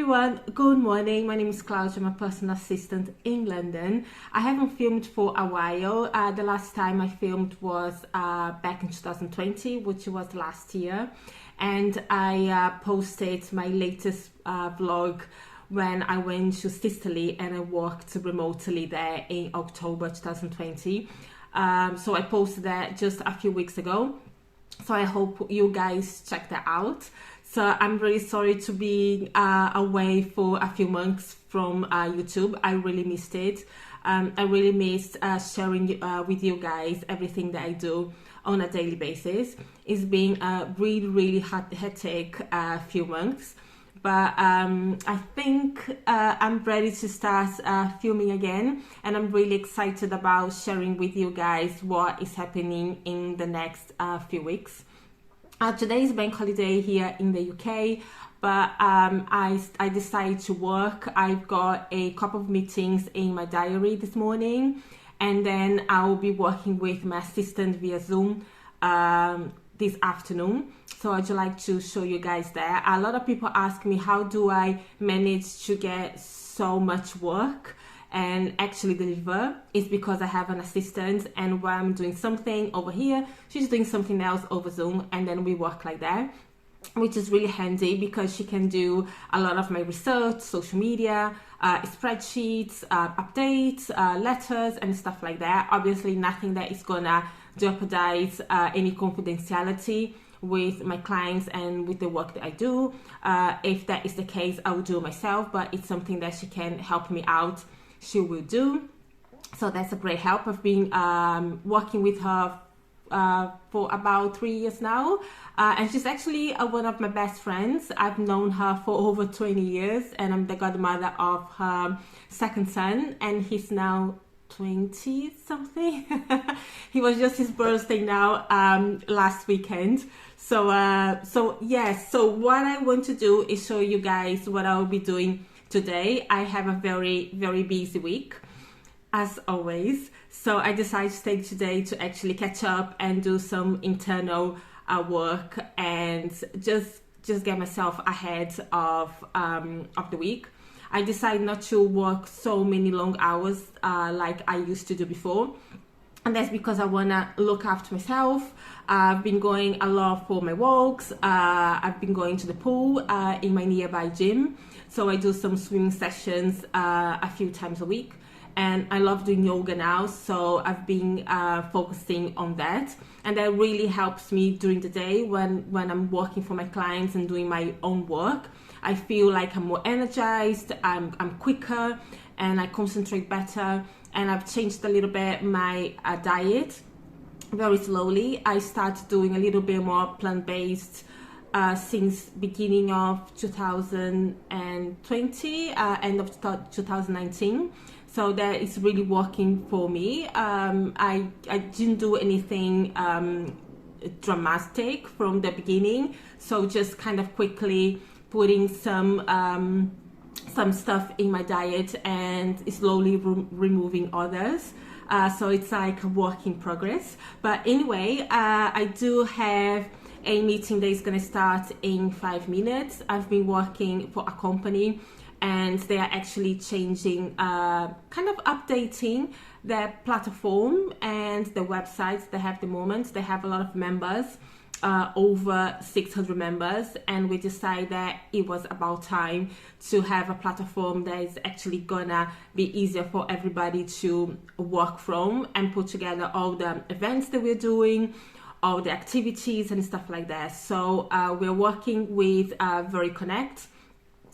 everyone, good morning. My name is Claudia. I'm a personal assistant in London. I haven't filmed for a while. The last time I filmed was back in 2020, which was last year. And I posted my latest vlog when I went to Sicily and I worked remotely there in October 2020. So I posted that just a few weeks ago. So I hope you guys check that out. So I'm really sorry to be away for a few months from YouTube. I really missed it. I really missed sharing with you guys everything that I do on a daily basis. It's been a really hectic few months. But I think I'm ready to start filming again, and I'm really excited about sharing with you guys what is happening in the next few weeks. Today is bank holiday here in the UK, but I decided to work. I've got a couple of meetings in my diary this morning, and then I will be working with my assistant via Zoom this afternoon. So I'd like to show you guys that. A lot of people ask me, how do I manage to get so much work and actually deliver? It's because I have an assistant, and while I'm doing something over here, she's doing something else over Zoom, and then we work like that, which is really handy because she can do a lot of my research, social media, spreadsheets, updates, letters and stuff like that. Obviously nothing that is gonna jeopardize any confidentiality with my clients and with the work that I do. If that is the case, I will do it myself, but it's something that she can help me out, she will do. So that's a great help. I've been working with her for about 3 years now, and she's actually one of my best friends. I've known her for over 20 years, and I'm the godmother of her second son, and he's now 20 something. He was just his birthday now last weekend. So yes, so what I want to do is show you guys what I'll be doing today. I have a very busy week as always, so I decided to take today to actually catch up and do some internal work and just get myself ahead of the week. I decided not to work so many long hours like I used to do before, and that's because I want to look after myself. I've been going a lot for my walks. I've been going to the pool in my nearby gym, so I do some swimming sessions a few times a week, and I love doing yoga now, so I've been focusing on that, and that really helps me during the day when I'm working for my clients and doing my own work. I feel like I'm more energized, I'm quicker, and I concentrate better. And I've changed a little bit my diet very slowly. I started doing a little bit more plant-based since beginning of 2020, end of 2019. So that is really working for me. I didn't do anything dramatic from the beginning, so just kind of quickly putting some stuff in my diet and slowly removing others. So it's like a work in progress. But anyway, I do have a meeting that is going to start in 5 minutes. I've been working for a company, and they are actually changing, kind of updating their platform and the websites they have at the moment. They have a lot of members, over 600 members, and we decided that it was about time to have a platform that is actually gonna be easier for everybody to work from and put together all the events that we're doing, all the activities and stuff like that. So we're working with Vere Connect,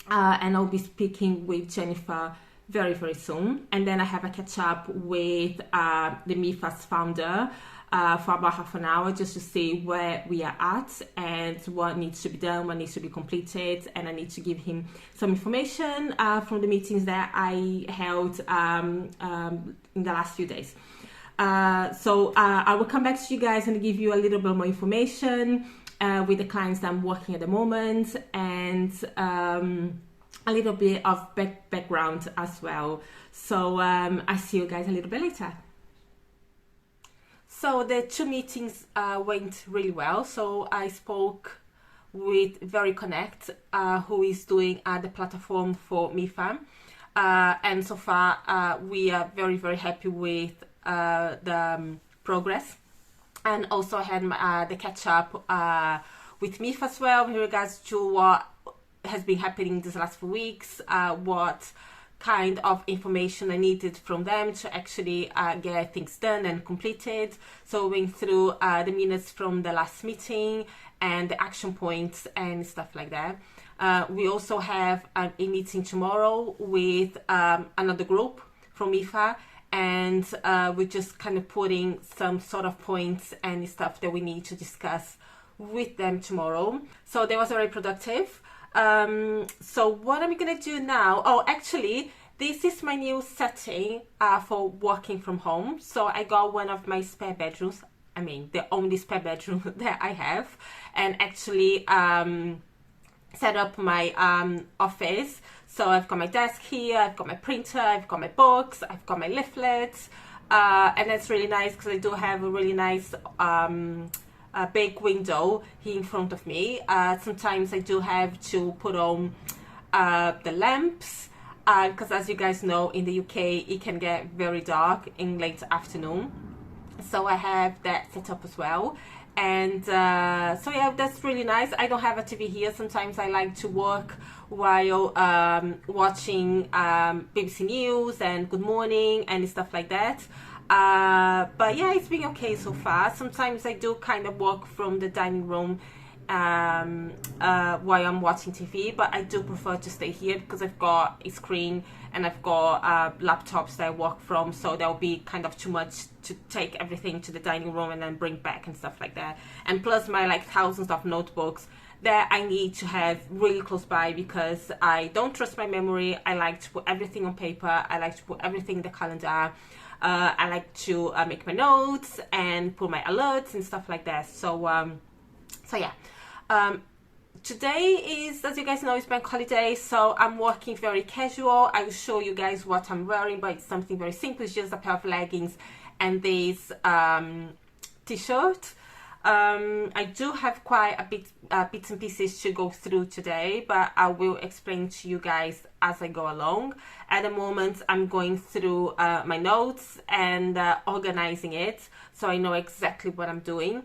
and I'll be speaking with Jennifer very soon. And then I have a catch up with the MIFAS founder for about half an hour, just to see where we are at and what needs to be done, what needs to be completed. And I need to give him some information from the meetings that I held in the last few days. So I will come back to you guys and give you a little bit more information with the clients that I'm working at the moment, and a little bit of background as well. So I see you guys a little bit later. So the two meetings went really well. So I spoke with Vere Connect, who is doing the platform for MIFA. And so far, we are very, very happy with the progress. And also I had the catch up with MIFA as well in regards to what has been happening these last few weeks, what kind of information I needed from them to actually get things done and completed. So we went through the minutes from the last meeting and the action points and stuff like that. We also have a meeting tomorrow with another group from IFA, and we're just kind of putting some sort of points and stuff that we need to discuss with them tomorrow. So that was very productive. So what am I going to do now? Oh, actually, this is my new setting for working from home. So I got one of my spare bedrooms. I mean, the only spare bedroom that I have, and actually set up my office. So I've got my desk here, I've got my printer, I've got my books, I've got my leaflets, and that's really nice because I do have a really nice a big window here in front of me. Sometimes I do have to put on the lamps because as you guys know, in the UK it can get very dark in late afternoon. So I have that set up as well. And so yeah, that's really nice. I don't have a TV here. Sometimes I like to work while watching BBC News and Good Morning and stuff like that. But yeah, it's been okay so far. Sometimes I do kind of work from the dining room while I'm watching TV, but I do prefer to stay here because I've got a screen and I've got laptops that I work from, so that'll be kind of too much to take everything to the dining room and then bring back and stuff like that. And plus my like thousands of notebooks that I need to have really close by because I don't trust my memory. I like to put everything on paper. I like to put everything in the calendar. I like to make my notes and put my alerts and stuff like that. So yeah. Today is, as you guys know, it's bank holiday, so I'm working very casual. I will show you guys what I'm wearing, but it's something very simple. It's just a pair of leggings and this t-shirt. I do have quite a bit bits and pieces to go through today, but I will explain to you guys as I go along. At the moment, I'm going through my notes and organizing it, so I know exactly what I'm doing.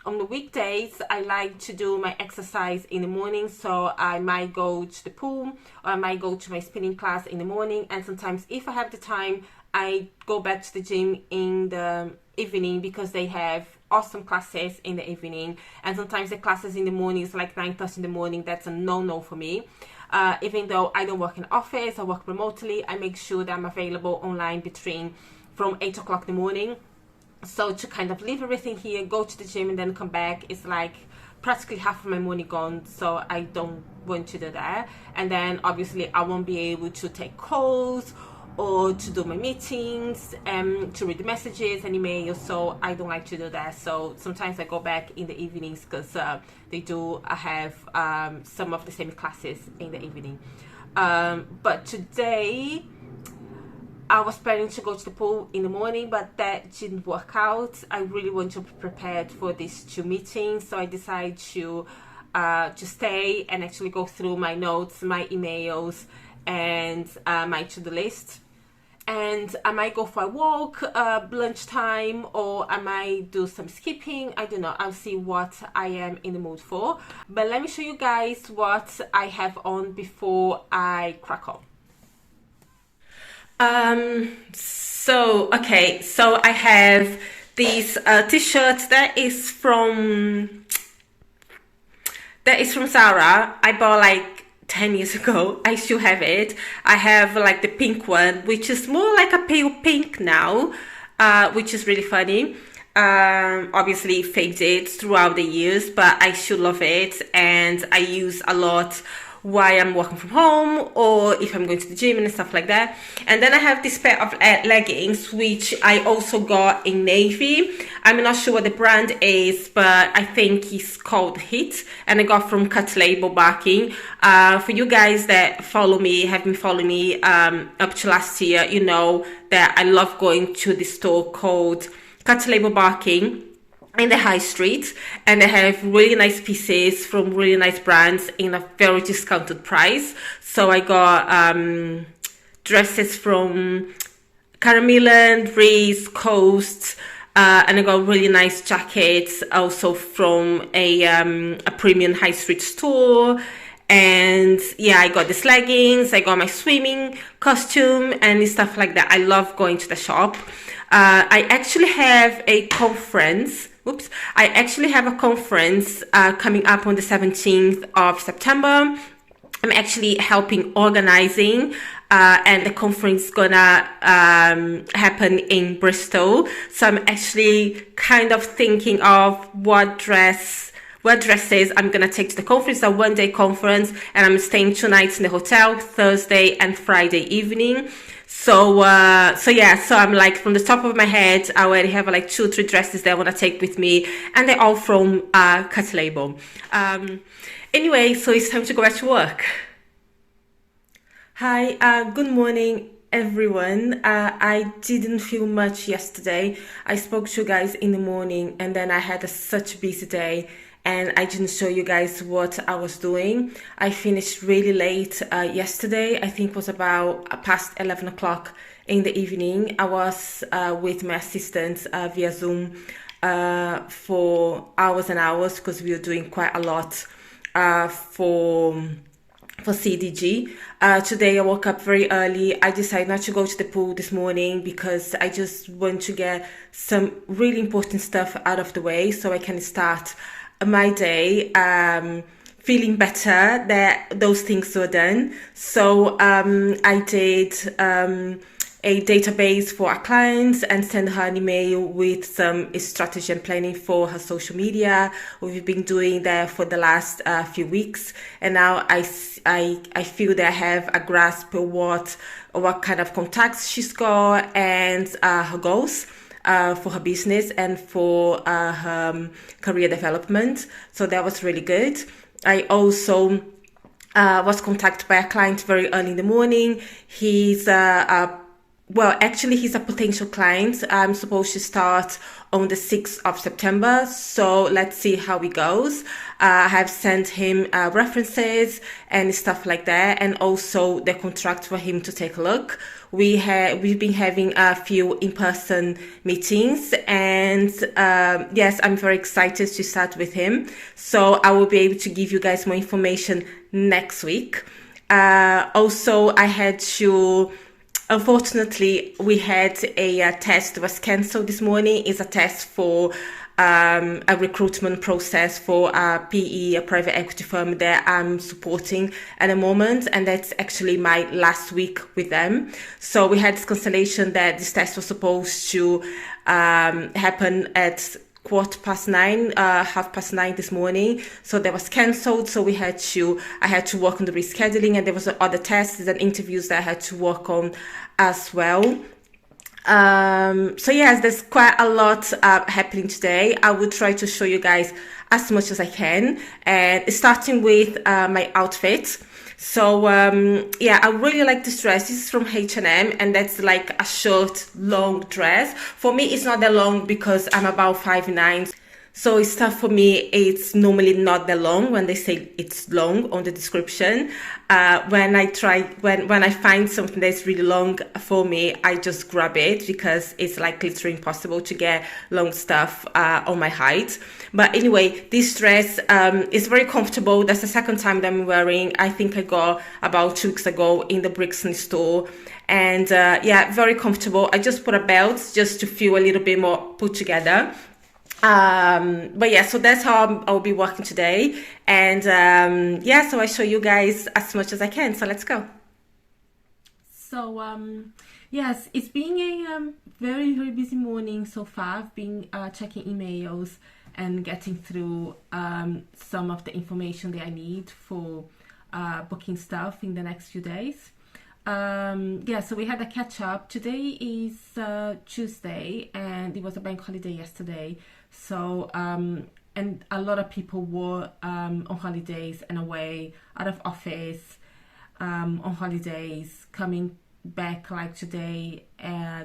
On the weekdays, I like to do my exercise in the morning, so I might go to the pool or I might go to my spinning class in the morning, and sometimes if I have the time, I go back to the gym in the evening because they have awesome classes in the evening, and sometimes the classes in the morning is like 9:30 in the morning. That's a no-no for me. Even though I don't work in office, I work remotely, I make sure that I'm available online from 8 o'clock in the morning. So to kind of leave everything here, go to the gym and then come back, it's like practically half of my morning gone, so I don't want to do that. And then obviously I won't be able to take calls or to do my meetings, to read the messages and emails, so I don't like to do that. So sometimes I go back in the evenings because they do have some of the same classes in the evening. But today I was planning to go to the pool in the morning, but that didn't work out. I really want to be prepared for these two meetings, so I decided to stay and actually go through my notes, my emails, and my to-do list. And I might go for a walk lunchtime, or I might do some skipping. I don't know. I'll see what I am in the mood for. But let me show you guys what I have on before I crack on. So I have this t-shirt that is from Zara. I bought like 10 years ago. I still have it. I have like the pink one, which is more like a pale pink now, which is really funny. Obviously it faded throughout the years, but I still love it, and I use a lot while I'm working from home or if I'm going to the gym and stuff like that. And then I have this pair of leggings, which I also got in navy. I'm not sure what the brand is, but I think it's called Hit, and I got from Cut Label Barking. For you guys that follow me, have been following me up to last year, you know that I love going to the store called Cut Label Barking. in the high street, and they have really nice pieces from really nice brands in a very discounted price. So I got dresses from Millen, Reese, Coast, and I got really nice jackets also from a premium high street store. And yeah, I got these leggings, I got my swimming costume and stuff like that. I love going to the shop. I actually have a conference. I actually have a conference coming up on the 17th of September. I'm actually helping organizing, and the conference is gonna happen in Bristol. So I'm actually kind of thinking of what dresses I'm gonna take to the conference. A one-day conference, and I'm staying 2 nights in the hotel, Thursday and Friday evening. So I'm like, from the top of my head, I already have like 2-3 dresses that I want to take with me, and they're all from Cut Label. Anyway, so it's time to go back to work. Hi, good morning, everyone. I didn't feel much yesterday. I spoke to you guys in the morning, and then I had such a busy day, and I didn't show you guys what I was doing. I finished really late yesterday. I think it was about past 11 o'clock in the evening. I was with my assistant via Zoom for hours and hours, because we were doing quite a lot for CDG. Today I woke up very early. I decided not to go to the pool this morning because I just want to get some really important stuff out of the way so I can start my day feeling better that those things were done. So I did a database for our clients and send her an email with some strategy and planning for her social media. We've been doing that for the last few weeks, and now I feel that I have a grasp of what kind of contacts she's got and her goals for her business and for her career development. So that was really good. I also was contacted by a client very early in the morning. He's he's a potential client. I'm supposed to start on the 6th of September. So let's see how it goes. I have sent him references and stuff like that, and also the contract for him to take a look. We've been having a few in-person meetings, and yes, I'm very excited to start with him. So I will be able to give you guys more information next week. Also, I had to... Unfortunately, we had a test that was cancelled this morning. It's a test for a recruitment process for a PE, a private equity firm that I'm supporting at the moment, and that's actually my last week with them. So we had this cancellation that this test was supposed to happen at 9:15, 9:30 this morning. So that was cancelled. So I had to work on the rescheduling, and there was other tests and interviews that I had to work on as well. So yes, there's quite a lot happening today. I will try to show you guys as much as I can, and starting with my outfit. So I really like this dress. This is from H&M, and that's like a short, long dress. For me, it's not that long because I'm about 5'9". So it's tough for me. It's normally not that long when they say it's long on the description. When I find something that's really long for me, I just grab it because it's like literally impossible to get long stuff on my height. But anyway, this dress is very comfortable. That's the second time that I'm wearing. I think I got about 2 weeks ago in the Brixton store. And very comfortable. I just put a belt just to feel a little bit more put together. So that's how I'll be working today. And so I show you guys as much as I can. So let's go. So yes, it's been a very, very busy morning so far. I've been checking emails and getting through some of the information that I need for booking stuff in the next few days. So we had a catch up. Today is Tuesday, and it was a bank holiday yesterday. So and a lot of people were on holidays and away, out of office, on holidays, coming back like today,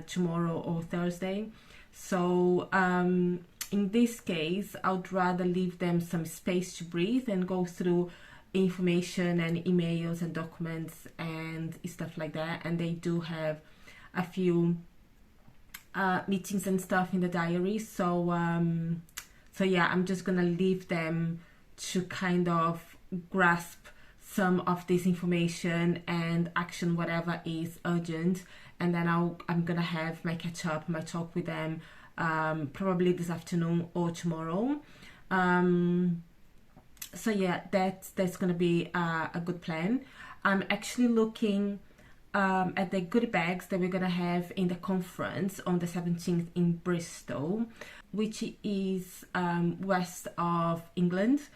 tomorrow or Thursday. So in this case, I would rather leave them some space to breathe and go through information and emails and documents and stuff like that. And they do have a few meetings and stuff in the diary. So yeah, I'm just gonna leave them to kind of grasp some of this information and action whatever is urgent, and then I'm gonna have my catch up, my talk with them probably this afternoon or tomorrow. So yeah, that's gonna be a good plan. I'm actually looking at the goodie bags that we're gonna have in the conference on the 17th in Bristol, which is west of England.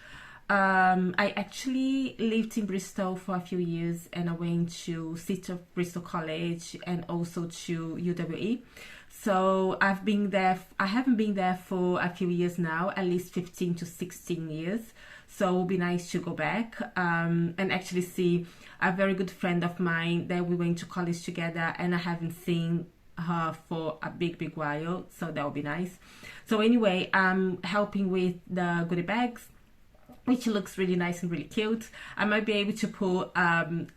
I actually lived in Bristol for a few years, and I went to City of Bristol College and also to UWE. So I haven't been there for a few years now, at least 15 to 16 years. So it would be nice to go back and actually see a very good friend of mine that we went to college together, and I haven't seen her for a big while, so that would be nice. So anyway, I'm helping with the goodie bags, which looks really nice and really cute. I might be able to put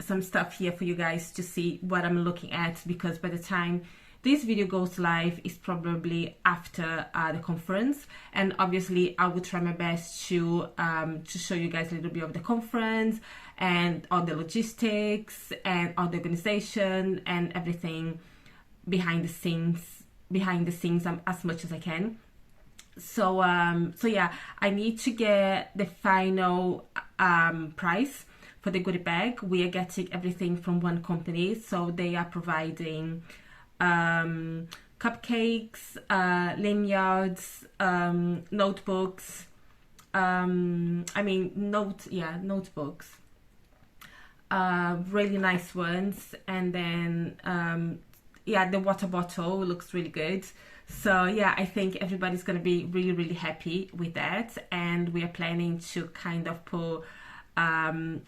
some stuff here for you guys to see what I'm looking at, because by the time this video goes live, it's probably after the conference, and obviously I will try my best to show you guys a little bit of the conference and all the logistics and all the organization and everything behind the scenes as much as I can. So yeah, I need to get the final price for the goodie bag. We are getting everything from one company, so they are providing cupcakes, lanyards, notebooks, notebooks, really nice ones, and then the water bottle looks really good. So yeah, I think everybody's going to be really happy with that, and we are planning to kind of put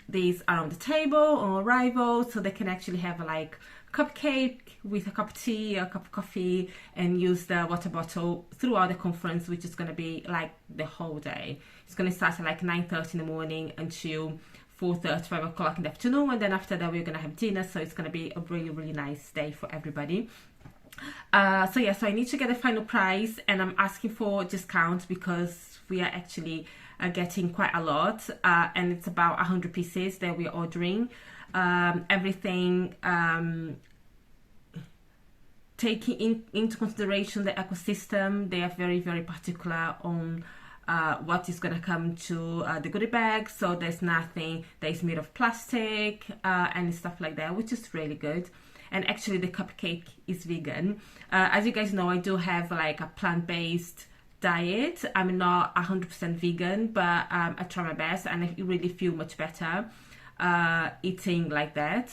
these around the table on arrival, so they can actually have like cupcake with a cup of tea, a cup of coffee, and use the water bottle throughout the conference, which is going to be like the whole day. It's going to start at like 9:30 in the morning until 4:30, 5 o'clock in the afternoon, and then after that we're going to have dinner. So it's going to be a really nice day for everybody. So I need to get the final price, and I'm asking for discount because we are actually getting quite a lot, and it's about 100 pieces that we're ordering. Everything taking into consideration the ecosystem. They are very particular on what is going to come to the goodie bag, so there's nothing that is made of plastic and stuff like that, which is really good. And actually the cupcake is vegan. As you guys know, I do have like a plant-based diet. I'm not 100% vegan, but I try my best, and I really feel much better eating like that.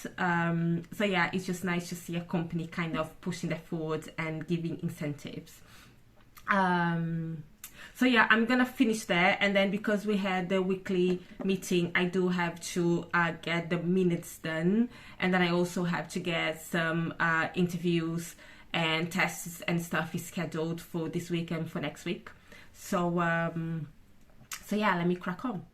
So yeah, it's just nice to see a company kind of pushing their forward and giving incentives. So yeah, I'm gonna finish there, and then because we had the weekly meeting, I do have to get the minutes done, and then I also have to get some interviews and tests and stuff is scheduled for this week and for next week. So yeah, let me crack on.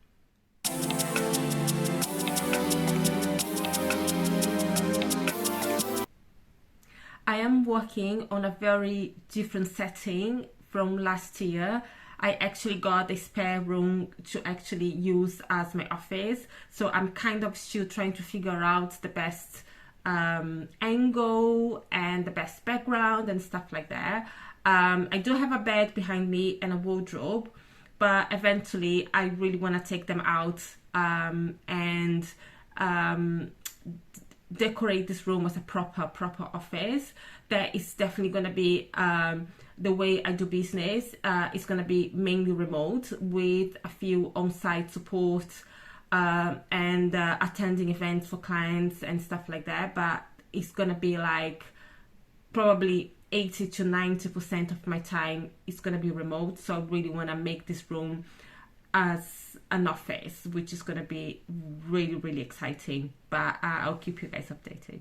I am working on a very different setting from last year. I actually got a spare room to actually use as my office, so I'm kind of still trying to figure out the best angle and the best background and stuff like that. I do have a bed behind me and a wardrobe, but eventually I really want to take them out and decorate this room as a proper office. That is definitely going to be the way I do business. It's going to be mainly remote with a few on-site support and attending events for clients and stuff like that, but it's going to be like probably 80 to 90% of my time is going to be remote. So I really want to make this room as an office, which is going to be really exciting, but I'll keep you guys updated.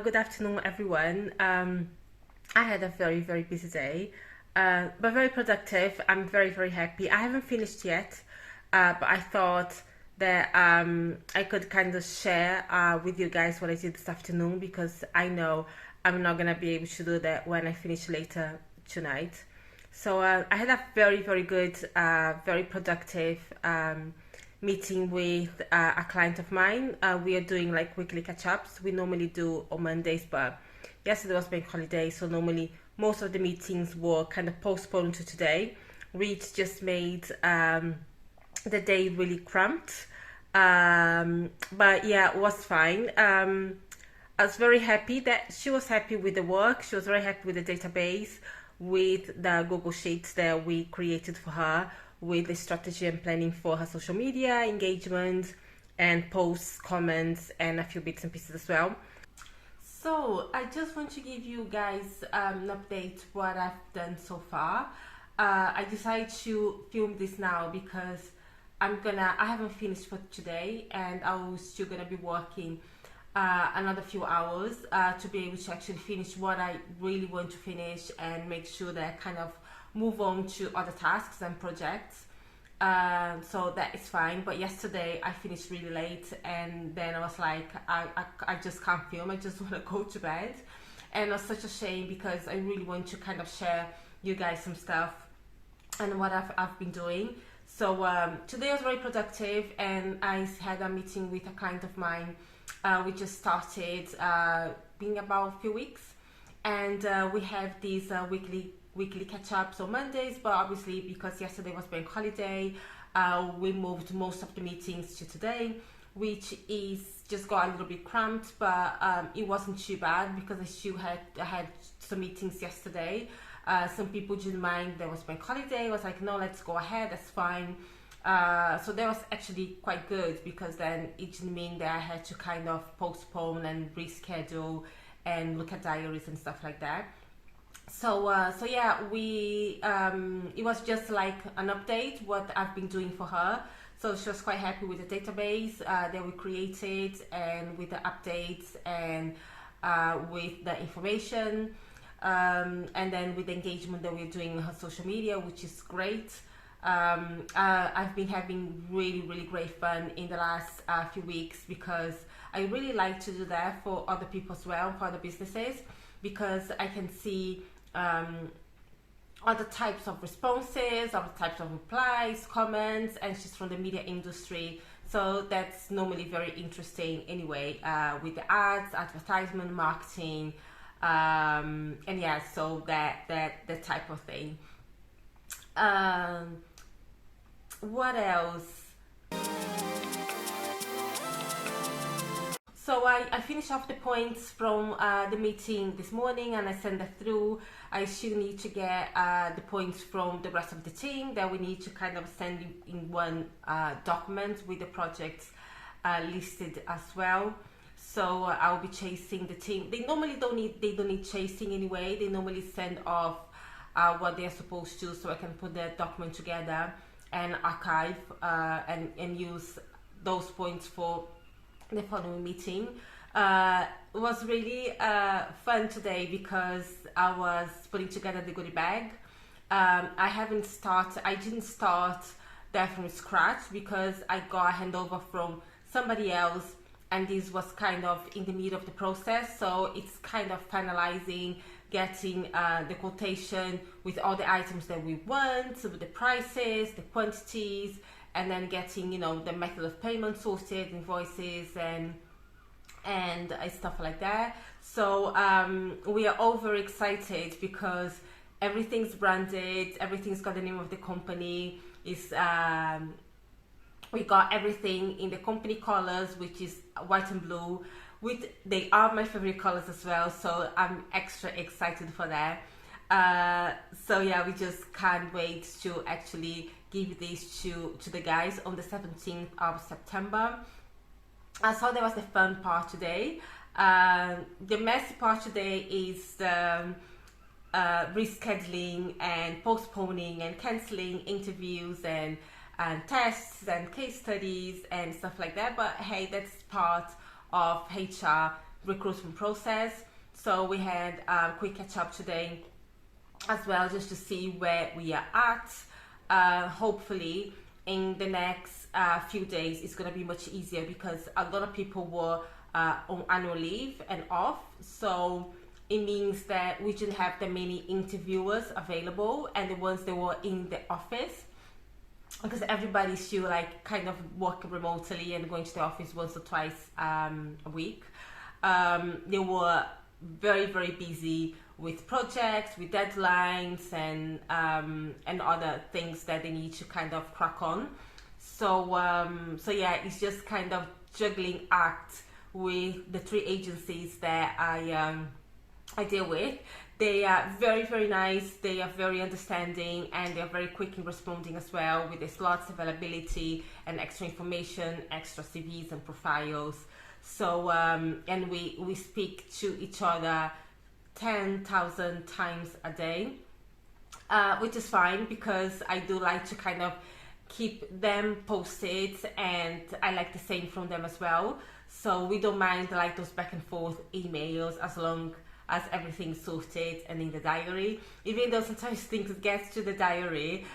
good afternoon, everyone. I had a very, very busy day, but very productive. I'm very, very happy. I haven't finished yet, but I thought that I could kind of share with you guys what I did this afternoon, because I know I'm not going to be able to do that when I finish later tonight. So I had a very, very good, very productive meeting with a client of mine. We are doing like weekly catch-ups. We normally do on Mondays, but yesterday was bank holiday, so normally most of the meetings were kind of postponed to today, which just made the day really cramped. But yeah, it was fine. I was very happy that she was happy with the work. She was very happy with the database, with the Google Sheets that we created for her, with the strategy and planning for her social media engagement and posts, comments, and a few bits and pieces as well. So I just want to give you guys an update what I've done so far. I decided to film this now because I haven't finished for today, and I was still gonna be working another few hours to be able to actually finish what I really want to finish and make sure that I kind of move on to other tasks and projects. So that is fine. But yesterday I finished really late, and then I was like, I just can't film. I just want to go to bed, and it was such a shame because I really want to kind of share you guys some stuff and what I've been doing. So today was very productive, and I had a meeting with a client of mine. We just started being about a few weeks, and we have these weekly catch-ups on Mondays, but obviously because yesterday was bank holiday, we moved most of the meetings to today, which is just got a little bit cramped, but it wasn't too bad because I had some meetings yesterday. Some people didn't mind there was bank holiday. I was like, no, let's go ahead, that's fine. So that was actually quite good, because then it didn't mean that I had to kind of postpone and reschedule and look at diaries and stuff like that. So yeah, it was just like an update what I've been doing for her. So she was quite happy with the database that we created, and with the updates, and with the information, and then with the engagement that we're doing in her social media, which is great. I've been having really, really great fun in the last few weeks, because I really like to do that for other people as well, for other businesses, because I can see other types of responses, other types of replies, comments, and she's from the media industry, so that's normally very interesting anyway, with the ads, advertisement, marketing, and yeah, so that type of thing. What else? So I finished off the points from the meeting this morning, and I sent that through. I still need to get the points from the rest of the team that we need to kind of send in one document with the projects listed as well. So I'll be chasing the team. They normally don't need chasing anyway. They normally send off what they're supposed to, so I can put the document together and archive and use those points for the following meeting. It was really fun today because I was putting together the goodie bag. I didn't start that from scratch, because I got a handover from somebody else, and this was kind of in the middle of the process, so it's kind of finalizing, getting the quotation with all the items that we want, so with the prices, the quantities, and then getting, you know, the method of payment sorted, invoices, and stuff like that. So we are all very excited because everything's branded, everything's got the name of the company. We got everything in the company colors, which is white and blue. They are my favorite colors as well, so I'm extra excited for that. So yeah, we just can't wait to actually give this to the guys on the 17th of September. So that was the fun part today. The messy part today is the rescheduling and postponing and cancelling interviews and tests and case studies and stuff like that. But hey, that's part of HR recruitment process. So we had a quick catch up today as well, just to see where we are at. Hopefully in the next few days it's going to be much easier, because a lot of people were on annual leave and off, so it means that we didn't have that many interviewers available, and the ones that were in the office, because everybody's still like kind of working remotely and going to the office once or twice a week. They were very busy with projects, with deadlines, and other things that they need to kind of crack on. So yeah, it's just kind of juggling act with the 3 agencies that I deal with. They are very nice, they are very understanding, and they are very quick in responding as well, with the slots availability and extra information, extra CVs and profiles. So and we speak to each other 10,000 times a day, which is fine, because I do like to kind of keep them posted, and I like the same from them as well. So we don't mind like those back and forth emails, as long as everything's sorted and in the diary. Even though sometimes things get to the diary,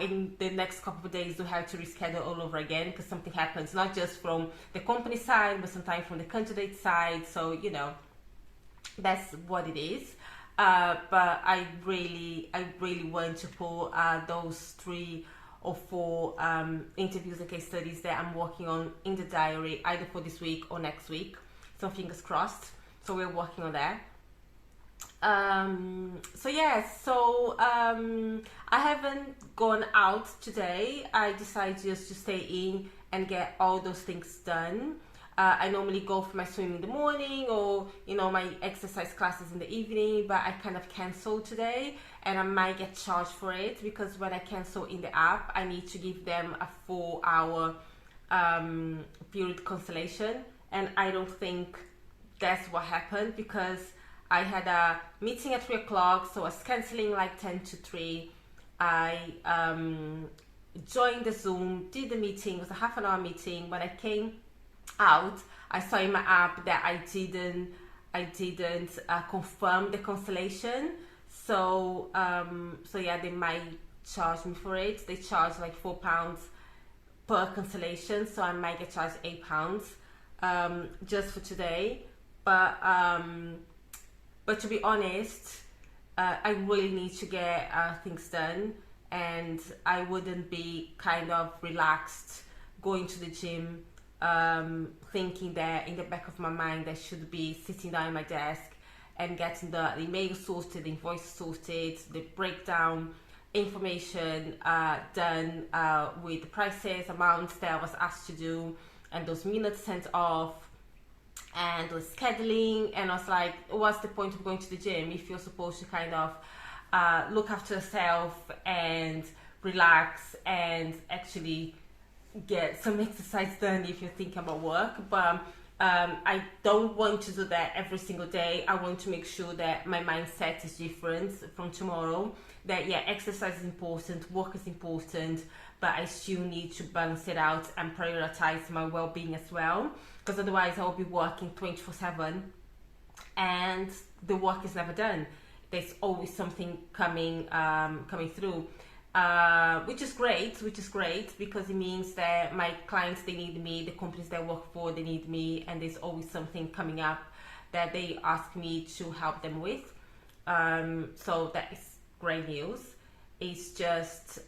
in the next couple of days we have to reschedule all over again, because something happens, not just from the company side, but sometimes from the candidate side. So, you know, that's what it is. But I really want to put those 3 or 4 interviews and case studies that I'm working on in the diary, either for this week or next week. So fingers crossed. So we're working on that. I haven't gone out today. I decided just to stay in and get all those things done. I normally go for my swim in the morning, or you know, my exercise classes in the evening, but I kind of cancelled today, and I might get charged for it, because when I cancel in the app, I need to give them a 4-hour period cancellation, and I don't think that's what happened, because I had a meeting at 3 o'clock, so I was cancelling like 10 to 3. I joined the Zoom, did the meeting. It was a half-an-hour meeting. When I came out, I saw in my app that I didn't confirm the cancellation. So yeah, they might charge me for it. They charge like £4 per cancellation, so I might get charged £8 just for today. But to be honest, I really need to get things done, and I wouldn't be kind of relaxed going to the gym, thinking that in the back of my mind I should be sitting down at my desk and getting the email sorted, the invoice sorted, the breakdown information done with the prices, amounts that I was asked to do, and those minutes sent off, and the scheduling. And I was like, what's the point of going to the gym if you're supposed to kind of look after yourself and relax and actually get some exercise done if you're thinking about work? But I don't want to do that every single day. I want to make sure that my mindset is different from tomorrow, that yeah, exercise is important, work is important, but I still need to balance it out and prioritize my well-being as well, because otherwise I will be working 24/7 and the work is never done. There's always something coming through, which is great, because it means that my clients, they need me, the companies that I work for, they need me, and there's always something coming up that they ask me to help them with. So that is great news. It's just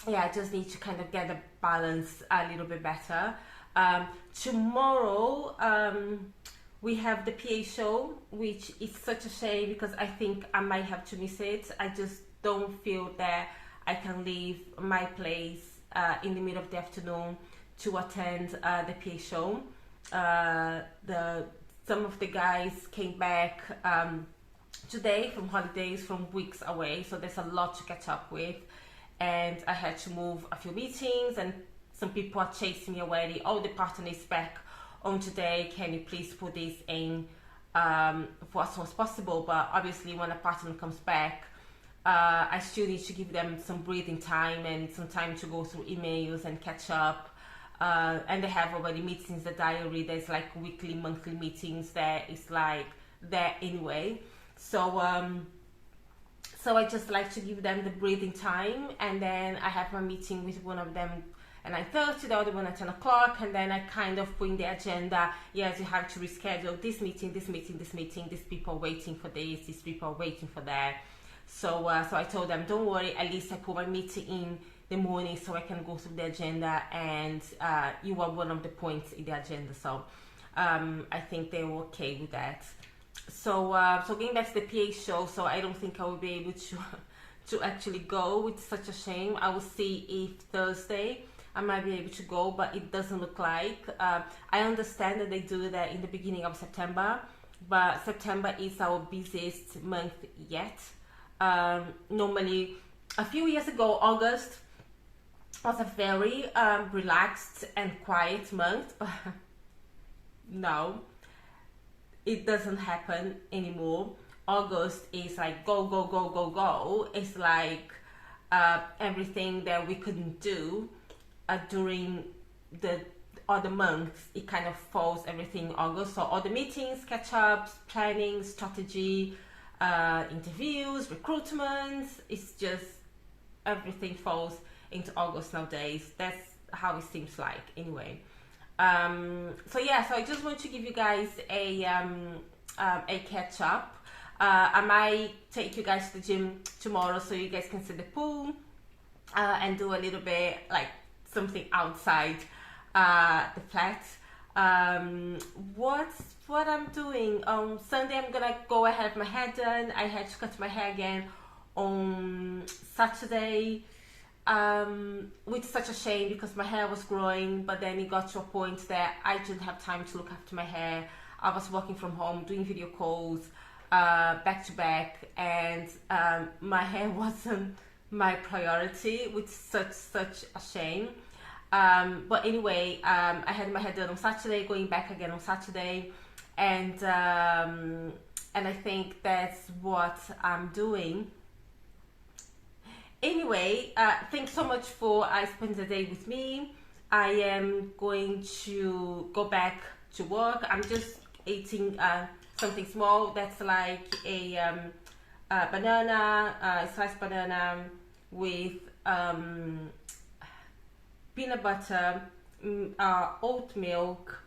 I just need to kind of get the balance a little bit better. Tomorrow we have the PA show, which is such a shame, because I think I might have to miss it. I just don't feel that I can leave my place in the middle of the afternoon to attend the PA show. Some of the guys came back today from holidays, from weeks away, so there's a lot to catch up with, and I had to move a few meetings, and some people are chasing me already. Oh, the partner is back on today, can you please put this in for as soon as possible? But obviously when a partner comes back, I still need to give them some breathing time and some time to go through emails and catch up and they have already meetings, the diary, there's like weekly, monthly meetings there. It's like there anyway. So so I just like to give them the breathing time, and then I have my meeting with one of them at 9:30, the other one at 10 o'clock, and then I kind of put in the agenda, yes, you have to reschedule this meeting, this meeting, this meeting, these people are waiting for this, these people are waiting for that. So so I told them, don't worry, at least I put my meeting in the morning so I can go through the agenda, and you are one of the points in the agenda. So I think they were okay with that. So so going back to the PA show, so I don't think I will be able to actually go, with such a shame. I will see if Thursday I might be able to go, but it doesn't look like. I understand that they do that in the beginning of September, but September is our busiest month yet. Normally, a few years ago, August was a very relaxed and quiet month. No, it doesn't happen anymore. August is like go, go, go, go, go. It's like everything that we couldn't do during the other months, it kind of falls everything in August. So all the meetings, catch-ups, planning, strategy, interviews, recruitments, it's just everything falls into August nowadays. That's how it seems like anyway. So yeah, so I just want to give you guys a catch up. I might take you guys to the gym tomorrow so you guys can see the pool and do a little bit like something outside the flat. What I'm doing on Sunday, I'm gonna go and have my hair done. I had to cut my hair again on Saturday, which is such a shame because my hair was growing, but then it got to a point that I didn't have time to look after my hair. I was working from home, doing video calls back to back, and my hair wasn't my priority, which is such a shame. But anyway, I had my hair done on Saturday, going back again on Saturday, and I think that's what I'm doing. Anyway, thanks so much for spending the day with me. I am going to go back to work. I'm just eating something small. That's like a banana, sliced banana with peanut butter, oat milk,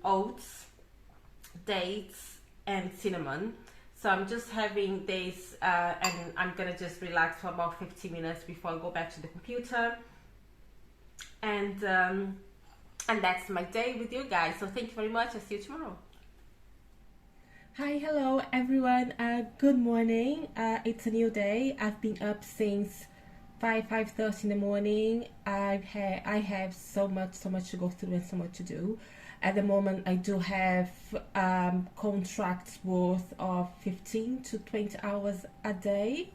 oats, dates, and cinnamon. So I'm just having this, and I'm gonna just relax for about 15 minutes before I go back to the computer. And that's my day with you guys. So thank you very much. I'll see you tomorrow. Hi, hello everyone. Good morning. It's a new day. I've been up since 5:30 in the morning. I have so much to go through and so much to do. At the moment, I do have contracts worth of 15 to 20 hours a day.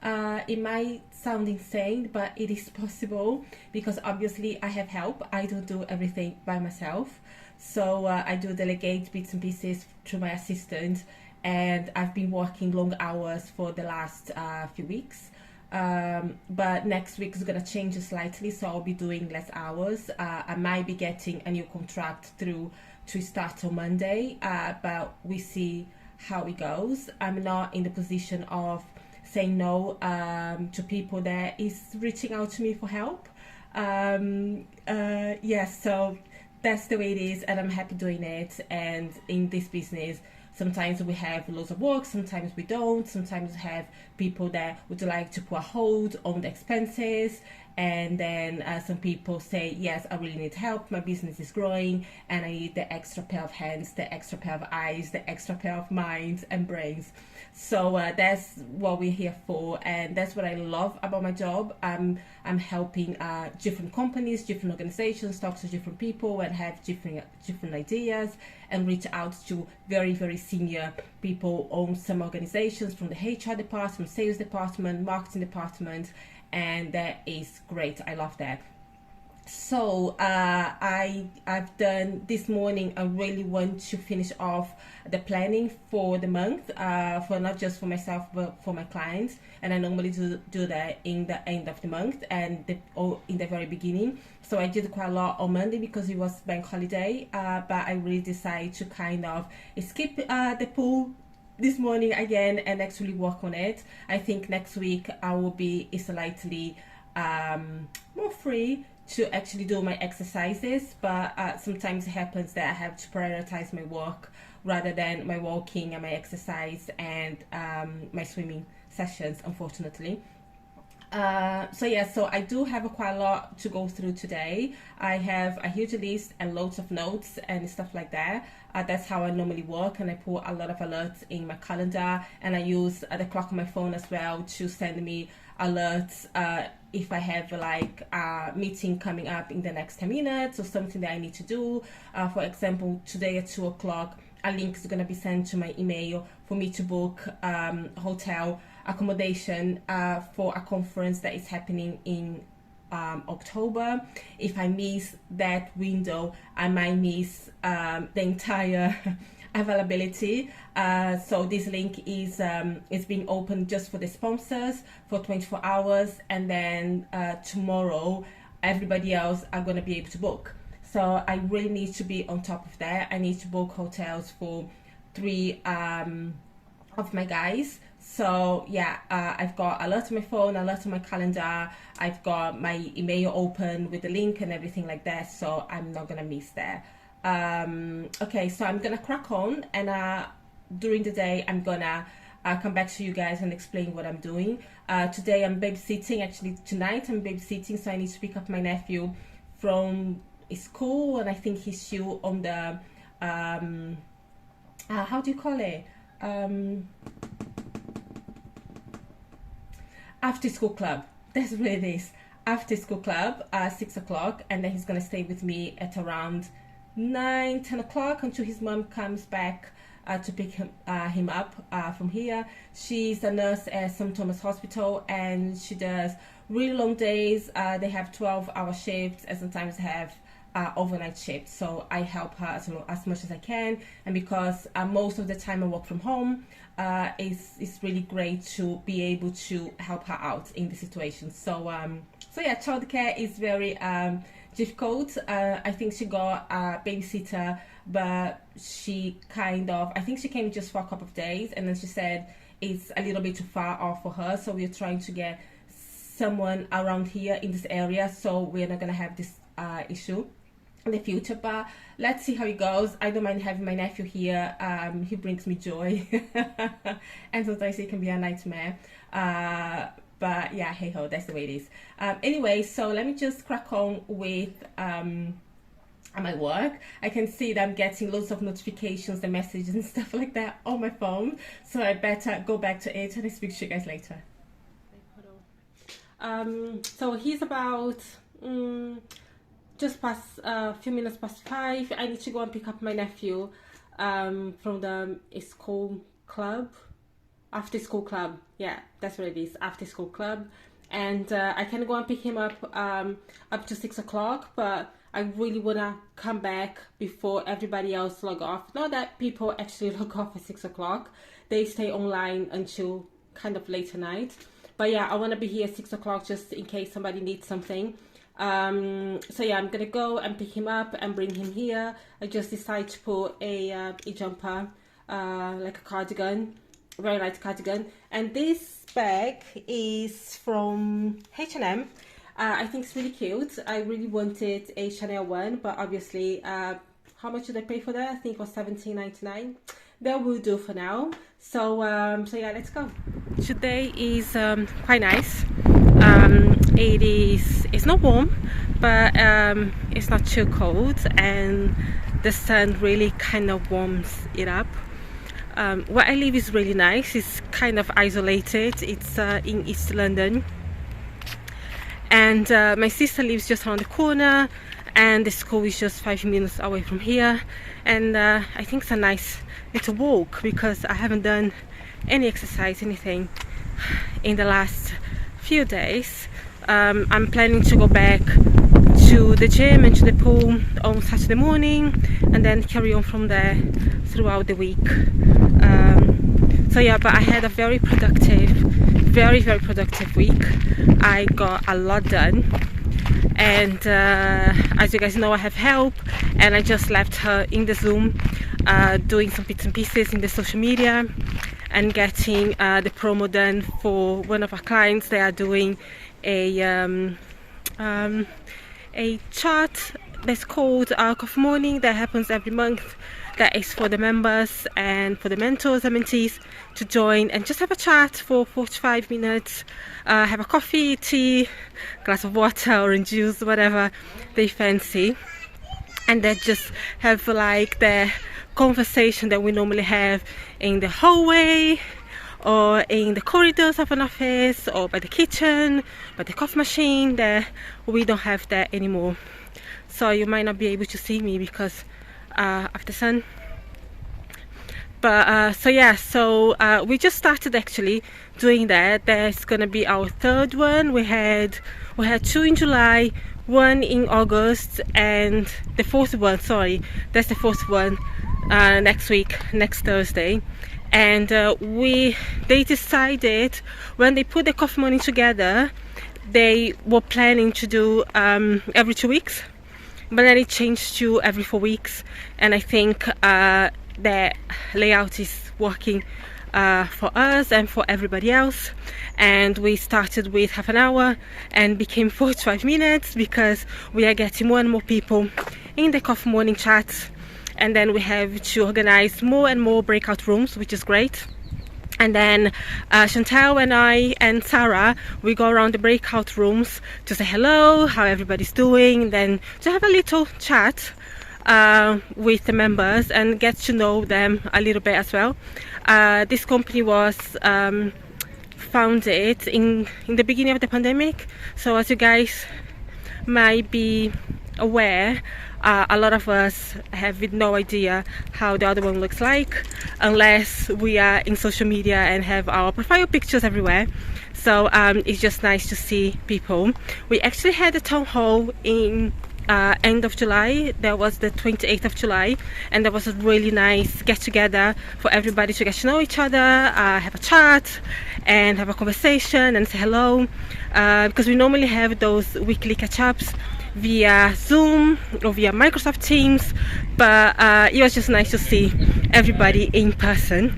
It might sound insane, but it is possible because obviously I have help. I don't do everything by myself. So I do delegate bits and pieces to my assistant, and I've been working long hours for the last few weeks. But next week is gonna change slightly, so I'll be doing less hours. I might be getting a new contract through to start on Monday, but we see how it goes. I'm not in the position of saying no to people that is reaching out to me for help. Yes, so that's the way it is, and I'm happy doing it. And in this business, sometimes we have loads of work, sometimes we don't. Sometimes we have people that would like to put a hold on the expenses, and then some people say, yes, I really need help, my business is growing and I need the extra pair of hands, the extra pair of eyes, the extra pair of minds and brains. So that's what we're here for, and that's what I love about my job. I'm helping different companies, different organizations, talk to different people and have different ideas, and reach out to very, very senior people on some organizations, from the HR department, sales department, marketing department, and that is great. I love that. So I've done this morning. I really want to finish off the planning for the month, for not just for myself but for my clients. And I normally do that in the end of the month and in the very beginning. So I did quite a lot on Monday because it was bank holiday, but I really decided to kind of skip the pool this morning again and actually work on it. I think next week I will be slightly more free to actually do my exercises, but sometimes it happens that I have to prioritize my work rather than my walking and my exercise and my swimming sessions, unfortunately. So I do have quite a lot to go through today. I have a huge list and loads of notes and stuff like that. That's how I normally work, and I put a lot of alerts in my calendar, and I use the clock on my phone as well to send me alerts if I have like a meeting coming up in the next 10 minutes or something that I need to do. For example, today at 2 o'clock a link is going to be sent to my email for me to book hotel accommodation for a conference that is happening in October. If I miss that window, I might miss the entire availability. So this link is being opened just for the sponsors for 24 hours, and then tomorrow everybody else are going to be able to book. So I really need to be on top of that. I need to book hotels for 3 of my guys. So yeah, I've got alert on my phone, alert on my calendar. I've got my email open with the link and everything like that, so I'm not gonna miss that. Okay, so I'm gonna crack on, and during the day I'm gonna come back to you guys and explain what I'm doing. Today I'm babysitting. Actually tonight I'm babysitting, so I need to pick up my nephew from school, and I think he's still on the how do you call it, after school club. That's what it is, after school club, 6 o'clock, and then he's gonna stay with me at around 9-10 o'clock until his mom comes back to pick him up from here. She's a nurse at St. Thomas Hospital, and she does really long days. They have 12-hour shifts, and sometimes have overnight shifts. So I help her as much as I can, and because most of the time I work from home, it's really great to be able to help her out in the situation. So yeah, childcare is very difficult. I think she got a babysitter, but I think she came just for a couple of days, and then she said it's a little bit too far off for her, so we're trying to get someone around here in this area, so we're not gonna have this issue in the future. But let's see how it goes. I don't mind having my nephew here. He brings me joy and sometimes it can be a nightmare, but yeah, hey ho, that's the way it is. Anyway, so let me just crack on with my work. I can see that I'm getting loads of notifications and messages and stuff like that on my phone, so I better go back to it and I'll speak to you guys later. So he's about just past a few minutes past 5. I need to go and pick up my nephew from the school club, after school club. Yeah, that's what it is, after school club. And I can go and pick him up to 6 o'clock, but I really wanna come back before everybody else log off. Not that people actually log off at 6 o'clock. They stay online until kind of late at night. But yeah, I wanna be here at 6 o'clock just in case somebody needs something. So yeah, I'm gonna go and pick him up and bring him here. I just decided to put a jumper, like a cardigan, very light cardigan. And this bag is from H&M. I think it's really cute. I really wanted a Chanel one, but obviously, how much did I pay for that? I think it was $17.99. That will do for now. So yeah, let's go. Today is quite nice. It's not warm, but it's not too cold, and the sun really kind of warms it up. Where I live is really nice. It's kind of isolated. It's in East London, and my sister lives just around the corner, and the school is just 5 minutes away from here. And I think it's a nice little walk because I haven't done any exercise, anything in the last few days. I'm planning to go back to to the gym and to the pool on Saturday morning, and then carry on from there throughout the week. So yeah, but I had a very productive, very productive week. I got a lot done, and as you guys know, I have help, and I just left her in the Zoom doing some bits and pieces in the social media and getting the promo done for one of our clients. They are doing a chart that's called Coffee Morning that happens every month. That is for the members and for the mentors and mentees to join and just have a chat for 45 minutes, have a coffee, tea, glass of water, orange juice, whatever they fancy, and then just have like the conversation that we normally have in the hallway or in the corridors of an office or by the kitchen, by the coffee machine. There we don't have that anymore, so you might not be able to see me because of the sun. But so yeah, so we just started actually doing that. That's gonna be our third one. We had 2 in July, 1 in August, and the fourth one, sorry, that's the fourth one, next week, next Thursday. And they decided when they put the Coffee Morning together, they were planning to do every 2 weeks, but then it changed to every 4 weeks. And I think the layout is working for us and for everybody else. And we started with half an hour and became 45 minutes because we are getting more and more people in the Coffee Morning chat. And then we have to organize more and more breakout rooms, which is great. And then Chantal and I and Sarah, we go around the breakout rooms to say hello, how everybody's doing, and then to have a little chat with the members and get to know them a little bit as well. This company was founded in the beginning of the pandemic, so as you guys might be aware, a lot of us have no idea how the other one looks like unless we are in social media and have our profile pictures everywhere. So it's just nice to see people. We actually had a town hall in end of July. That was the 28th of July, and that was a really nice get together for everybody to get to know each other, have a chat and have a conversation and say hello, because we normally have those weekly catch-ups via Zoom or via Microsoft Teams, but it was just nice to see everybody in person.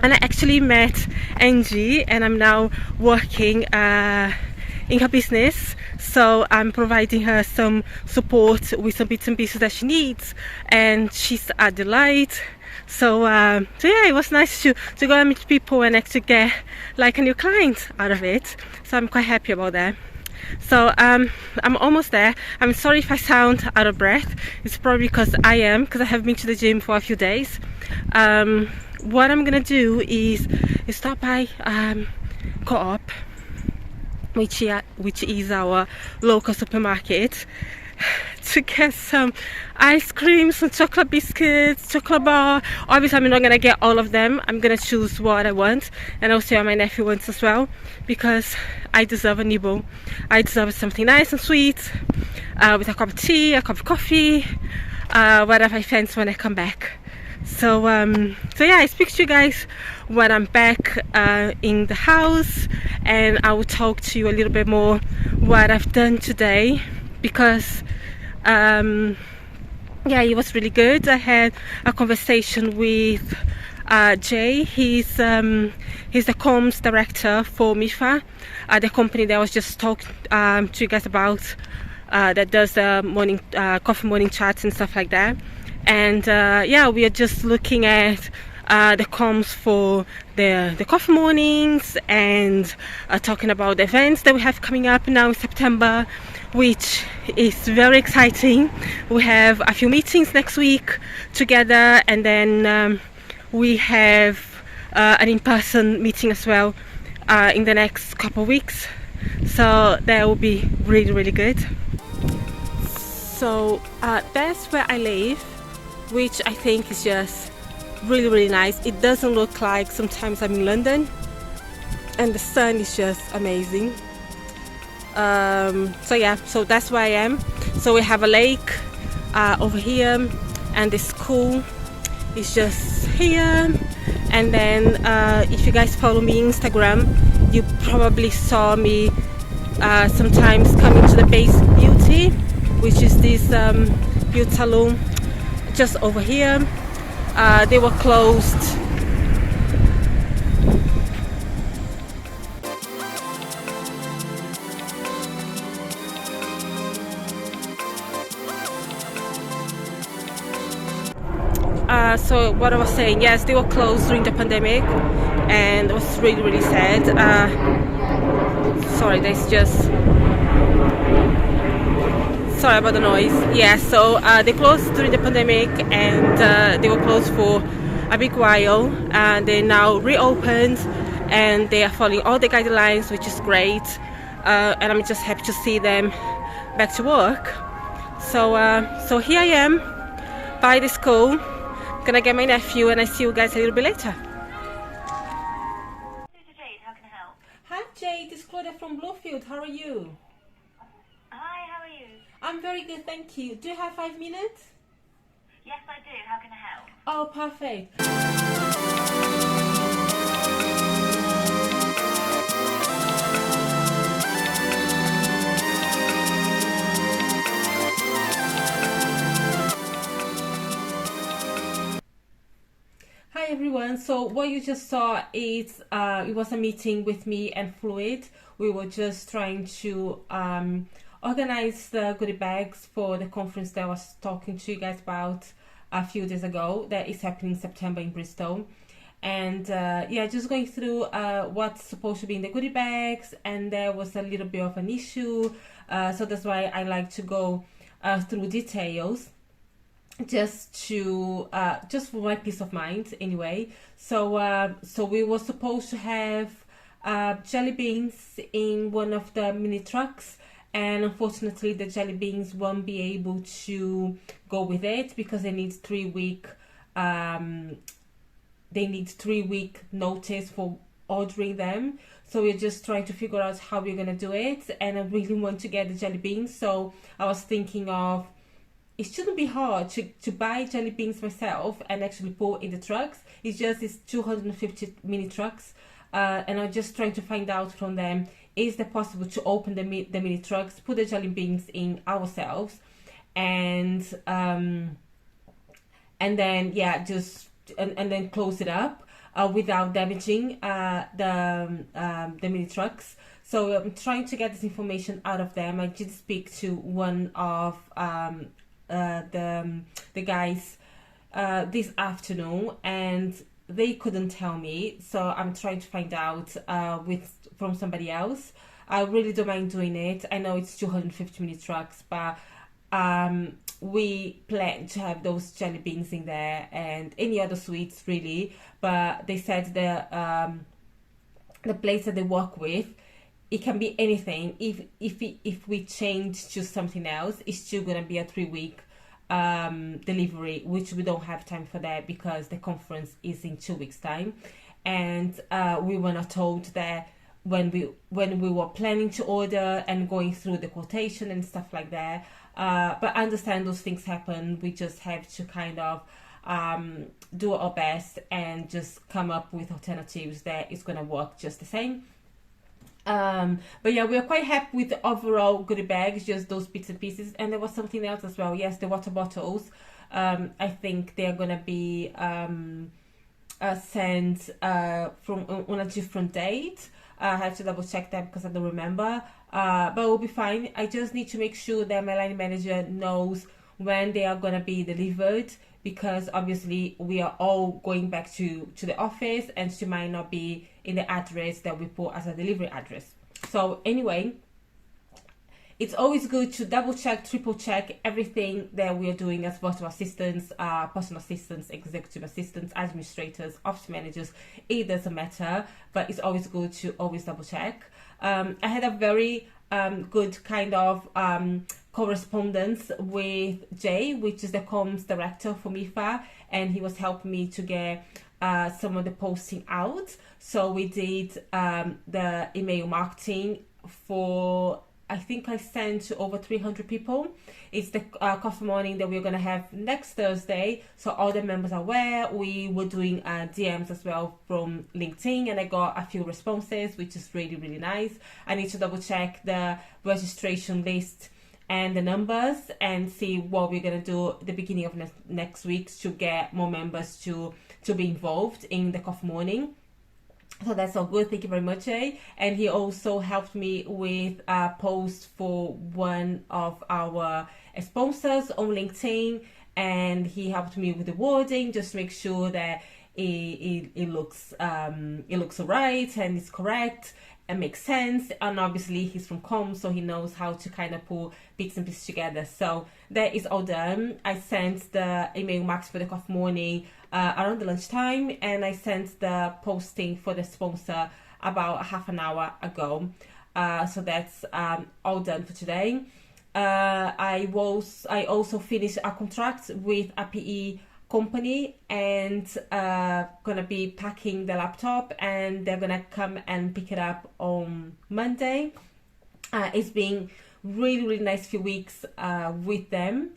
And I actually met Angie, and I'm now working in her business, so I'm providing her some support with some bits and pieces that she needs, and she's a delight. So yeah, it was nice to go and meet people and actually get like a new client out of it, so I'm quite happy about that. So I'm almost there. I'm sorry if I sound out of breath. It's probably because I have been to the gym for a few days. What I'm gonna do is stop by Co-op, which is our local supermarket, to get some ice cream, some chocolate biscuits, chocolate bar. Obviously I'm not gonna get all of them. I'm gonna choose what I want, and also what my nephew wants as well, because I deserve a nibble. I deserve something nice and sweet, with a cup of tea, a cup of coffee, whatever I fancy when I come back. So yeah, I speak to you guys when I'm back in the house, and I will talk to you a little bit more what I've done today, because yeah, it was really good. I had a conversation with Jay. He's the comms director for MIFA, the company that I was just talking to you guys about, that does the morning coffee morning chats and stuff like that. And yeah, we are just looking at the comms for the coffee mornings, and talking about the events that we have coming up now in September, which is very exciting. We have a few meetings next week together, and then we have an in-person meeting as well in the next couple of weeks, so that will be really good. So that's where I live, which I think is just really nice. It doesn't look like sometimes I'm in London, and the sun is just amazing. So yeah, so that's where I am. So we have a lake over here, and the school is just here. And then if you guys follow me on Instagram, you probably saw me sometimes coming to the Base Beauty, which is this beauty salon just over here. They were closed. So what I was saying, yes, they were closed during the pandemic, and it was really, really sad. Sorry, there's just... Sorry about the noise. Yeah, so they closed during the pandemic, and they were closed for a big while, and they now reopened, and they are following all the guidelines, which is great. And I'm just happy to see them back to work. So here I am by the school. Gonna get my nephew, and I see you guys a little bit later. This is Jade. How can I help? Hi Jade, it's Claudia from Bluefield. How are you? Hi, how are you? I'm very good, thank you. Do you have 5 minutes? Yes, I do. How can I help? Oh, perfect. Hi everyone, so what you just saw is it was a meeting with me and Fluid. We were just trying to organize the goodie bags for the conference that I was talking to you guys about a few days ago, that is happening in September in Bristol. And yeah, just going through what's supposed to be in the goodie bags, and there was a little bit of an issue, so that's why I like to go through details, just for my peace of mind anyway. So we were supposed to have jelly beans in one of the mini trucks, and unfortunately the jelly beans won't be able to go with it because they need 3 week notice for ordering them. So we're just trying to figure out how we're gonna do it, and I really want to get the jelly beans. So I was thinking of, it shouldn't be hard to buy jelly beans myself and actually put in the trucks. It's just these 250 mini trucks, and I'm just trying to find out from them, is it possible to open the mini trucks, put the jelly beans in ourselves, and then yeah, and then close it up without damaging the mini trucks. So I'm trying to get this information out of them. I did speak to one of the guys this afternoon, and they couldn't tell me, so I'm trying to find out from somebody else. I really don't mind doing it. I know it's 250 mini trucks, but we plan to have those jelly beans in there and any other sweets really. But they said the place that they work with, it can be anything. If we change to something else, it's still gonna be a 3 week delivery, which we don't have time for that because the conference is in 2 weeks time. And we were not told that when we were planning to order and going through the quotation and stuff like that. But I understand those things happen. We just have to kind of do our best and just come up with alternatives that is going to work just the same. But yeah, we are quite happy with the overall goodie bags, just those bits and pieces. And there was something else as well. Yes, the water bottles. I think they are going to be sent from on a different date. I have to double check that because I don't remember. But we'll be fine. I just need to make sure that my line manager knows when they are going to be delivered, because obviously we are all going back to the office and she might not be in the address that we put as a delivery address. So anyway, it's always good to double check, triple check everything that we are doing as virtual assistants, personal assistants, executive assistants, administrators, office managers. It doesn't matter, but it's always good to always double check. I had a very good kind of correspondence with Jay, which is the comms director for MIFA, and he was helping me to get some of the posting out. So we did the email marketing for I think I sent to over 300 people. It's the coffee morning that we're going to have next Thursday. So all the members are aware. We were doing DMs as well from LinkedIn, and I got a few responses, which is really, really nice. I need to double check the registration list and the numbers and see what we're going to do at the beginning of next week to get more members to be involved in the coffee morning. So that's all good. Thank you very much, Jay. And he also helped me with a post for one of our sponsors on LinkedIn, and he helped me with the wording, just to make sure that it looks alright and it's correct and makes sense. And obviously he's from comms, so he knows how to kind of pull bits and pieces together. So that is all done. I sent the email marks for the coffee morning around the lunchtime, and I sent the posting for the sponsor about half an hour ago. So that's all done for today. I also finished a contract with a PE company, and gonna be packing the laptop, and they're gonna come and pick it up on Monday. It's been really nice few weeks with them.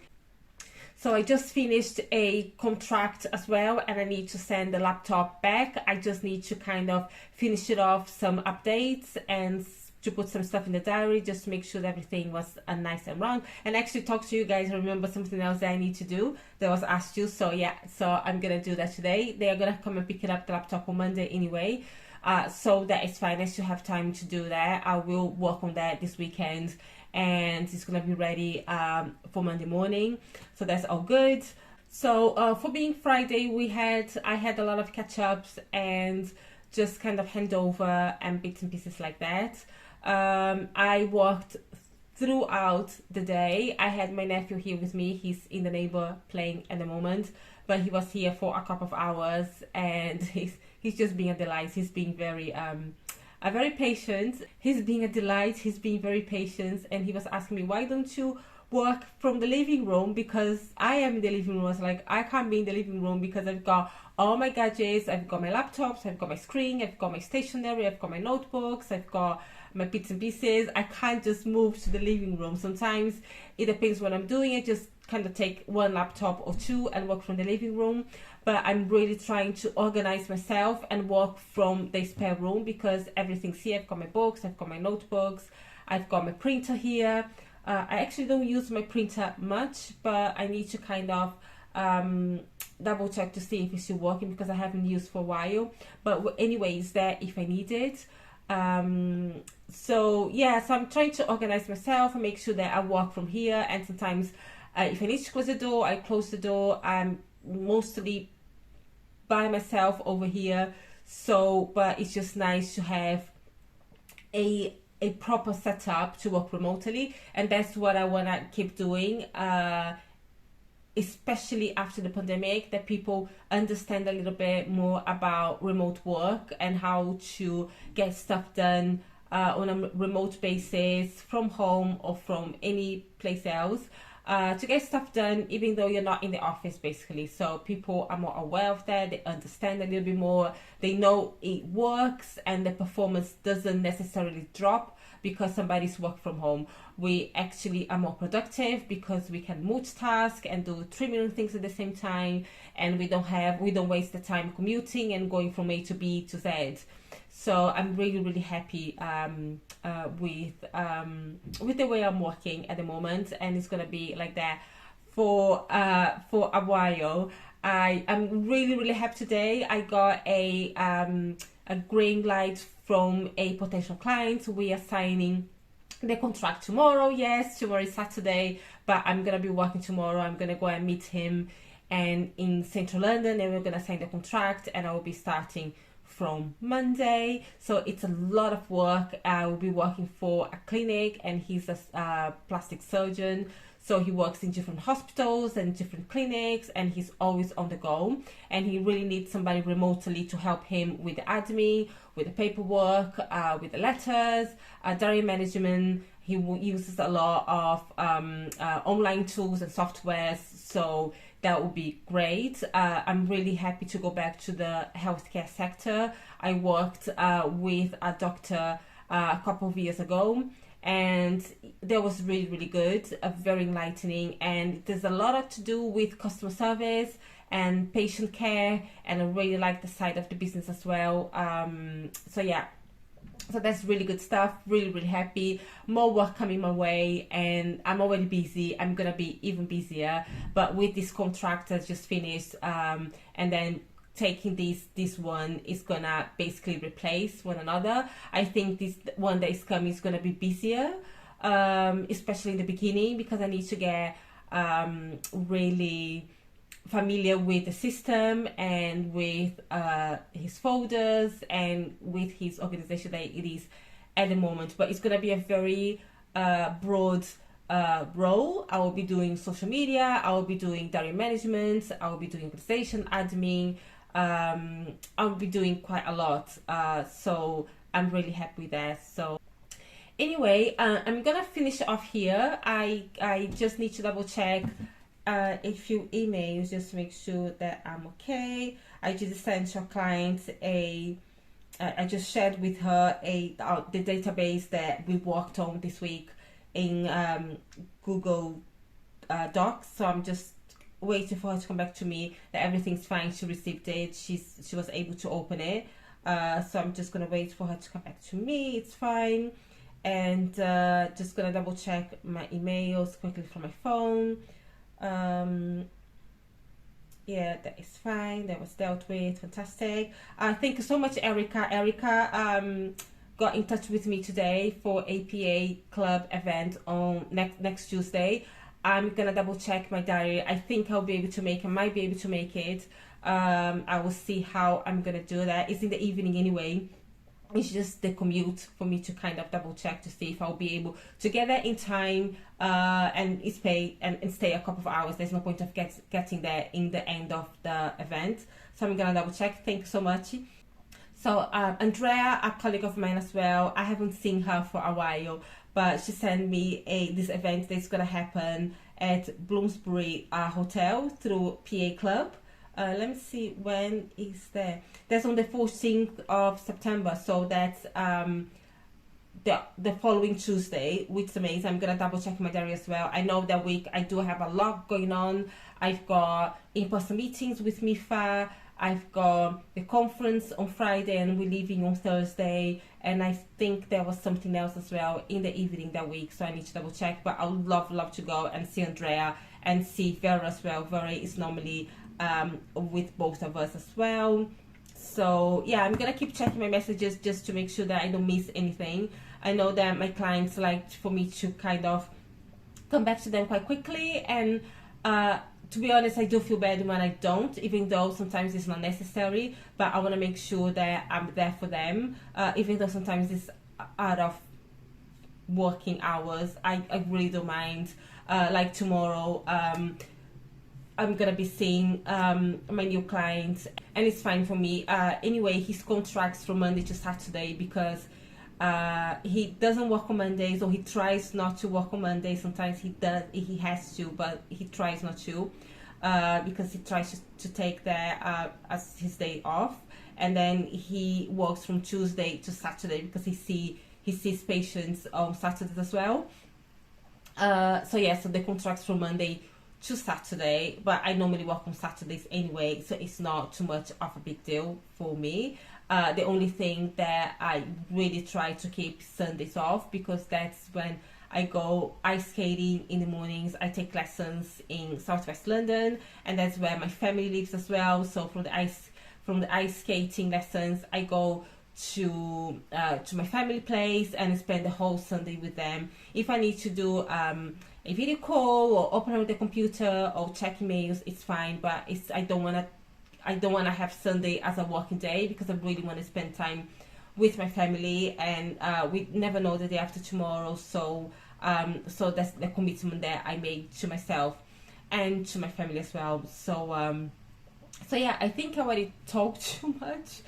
So I just finished a contract as well, and I need to send the laptop back. I just need to kind of finish it off, some updates, and to put some stuff in the diary, just to make sure that everything was nice and round. And actually talk to you guys, remember something else that I need to do that was asked you. So yeah, so I'm gonna do that today. They are gonna come and pick it up, the laptop, on Monday anyway. So that is fine. I still have time to do that. I will work on that this weekend, and it's gonna be ready for Monday morning. So that's all good. So for being Friday, I had a lot of catch-ups and just kind of handover and bits and pieces like that. I worked throughout the day. I had my nephew here with me. He's in the neighbor playing at the moment, but he was here for a couple of hours, and he's just being a delight. He's being very patient. He's being a delight. He's being very patient, and he was asking me, why don't you work from the living room? Because I am in the living room. I was like, I can't be in the living room because I've got all my gadgets, I've got my laptops, I've got my screen, I've got my stationery, I've got my notebooks, I've got my bits and pieces. I can't just move to the living room. Sometimes it depends what I'm doing. I just kind of take one laptop or two and work from the living room. But I'm really trying to organize myself and work from the spare room, because everything's here. I've got my books, I've got my notebooks, I've got my printer here. I actually don't use my printer much, but I need to kind of double check to see if it's still working, because I haven't used for a while. But anyway, it's there if I need it. So I'm trying to organize myself and make sure that I work from here. And sometimes if I need to close the door, I close the door. I'm mostly by myself over here. So, but it's just nice to have a proper setup to work remotely, and that's what I want to keep doing, especially after the pandemic, that people understand a little bit more about remote work and how to get stuff done on a remote basis from home or from any place else, to get stuff done even though you're not in the office, basically. So people are more aware of that, they understand a little bit more, they know it works, and the performance doesn't necessarily drop because somebody's work from home. We actually are more productive because we can multitask and do 3 million things at the same time, and we don't waste the time commuting and going from A to B to Z. So I'm really happy with the way I'm working at the moment, and it's gonna be like that for a while. I'm really happy today. I got a green light from a potential client. We are signing the contract tomorrow. Yes, tomorrow is Saturday, but I'm gonna be working tomorrow. I'm gonna go and meet him and in central London, and we're gonna sign the contract, and I will be starting from Monday. So it's a lot of work. I will be working for a clinic, and he's a plastic surgeon. So he works in different hospitals and different clinics, and he's always on the go. And he really needs somebody remotely to help him with the admin, with the paperwork, with the letters, diary management. He uses a lot of online tools and softwares. So that would be great. I'm really happy to go back to the healthcare sector. I worked with a doctor a couple of years ago, and that was really, really good, very enlightening, and there's a lot to do with customer service and patient care, and I really like the side of the business as well. So yeah, so that's really good stuff. Really, really happy. More work coming my way, and I'm already busy. I'm gonna be even busier, but with this contract that's just finished, and then taking this one is gonna basically replace one another. I think this one that is coming is gonna be busier, especially in the beginning, because I need to get really familiar with the system and with his folders and with his organization that it is at the moment. But it's going to be a very broad role. I will be doing social media, I will be doing diary management, I will be doing organization admin, I'll be doing quite a lot, so I'm really happy with that. So anyway, I'm gonna finish off here. I just need to double check a few emails just to make sure that I'm okay. I just sent your client I just shared with her the database that we worked on this week in Google Docs. So I'm just waiting for her to come back to me that everything's fine. She received it. She was able to open it. So I'm just gonna wait for her to come back to me. It's fine. And just gonna double check my emails quickly from my phone. Yeah, that is fine. That was dealt with. Fantastic. Thank you so much, Erica. Erica got in touch with me today for APA Club event on next Tuesday. I'm gonna double check my diary. I think I'll be able to make it. I might be able to make it. I will see how I'm gonna do that. It's in the evening anyway. It's just the commute for me to kind of double check to see if I'll be able to get there in time and stay a couple of hours. There's no point of getting there in the end of the event. So I'm gonna double check. Thank you so much. So Andrea, a colleague of mine as well, I haven't seen her for a while, but she sent me this event that's gonna happen at Bloomsbury Hotel through PA Club. Let me see, when is that? That's on the 14th of September, so that's the following Tuesday, which is amazing. I'm gonna double check my diary as well. I know that week I do have a lot going on. I've got in-person meetings with MIFA, I've got the conference on Friday, and we're leaving on Thursday, and I think there was something else as well in the evening that week, so I need to double check. But I would love to go and see Andrea and see Vere as well. Vere is normally with both of us as well. So yeah, I'm gonna keep checking my messages just to make sure that I don't miss anything. I know that my clients like for me to kind of come back to them quite quickly, and to be honest, I do feel bad when I don't, even though sometimes it's not necessary, but I want to make sure that I'm there for them, even though sometimes it's out of working hours. I really don't mind. Like tomorrow, I'm gonna be seeing my new client, and it's fine for me. Anyway, his contract's from Monday to Saturday because he doesn't work on Mondays, or he tries not to work on Mondays. Sometimes he has to, but he tries not to because he tries to take that as his day off, and then he works from Tuesday to Saturday because he sees patients on Saturdays as well. So yeah, so the contract's from Monday to Saturday, but I normally work on Saturdays anyway, so it's not too much of a big deal for me. The only thing that I really try to keep Sundays off, because that's when I go ice skating in the mornings. I take lessons in Southwest London, and that's where my family lives as well. So from the ice skating lessons, I go to my family place and spend the whole Sunday with them. If I need to do a video call or open up the computer or check emails, it's fine, but I don't want to have Sunday as a working day, because I really want to spend time with my family, and we never know the day after tomorrow. So that's the commitment that I made to myself and to my family as well. So yeah, I think I already talked too much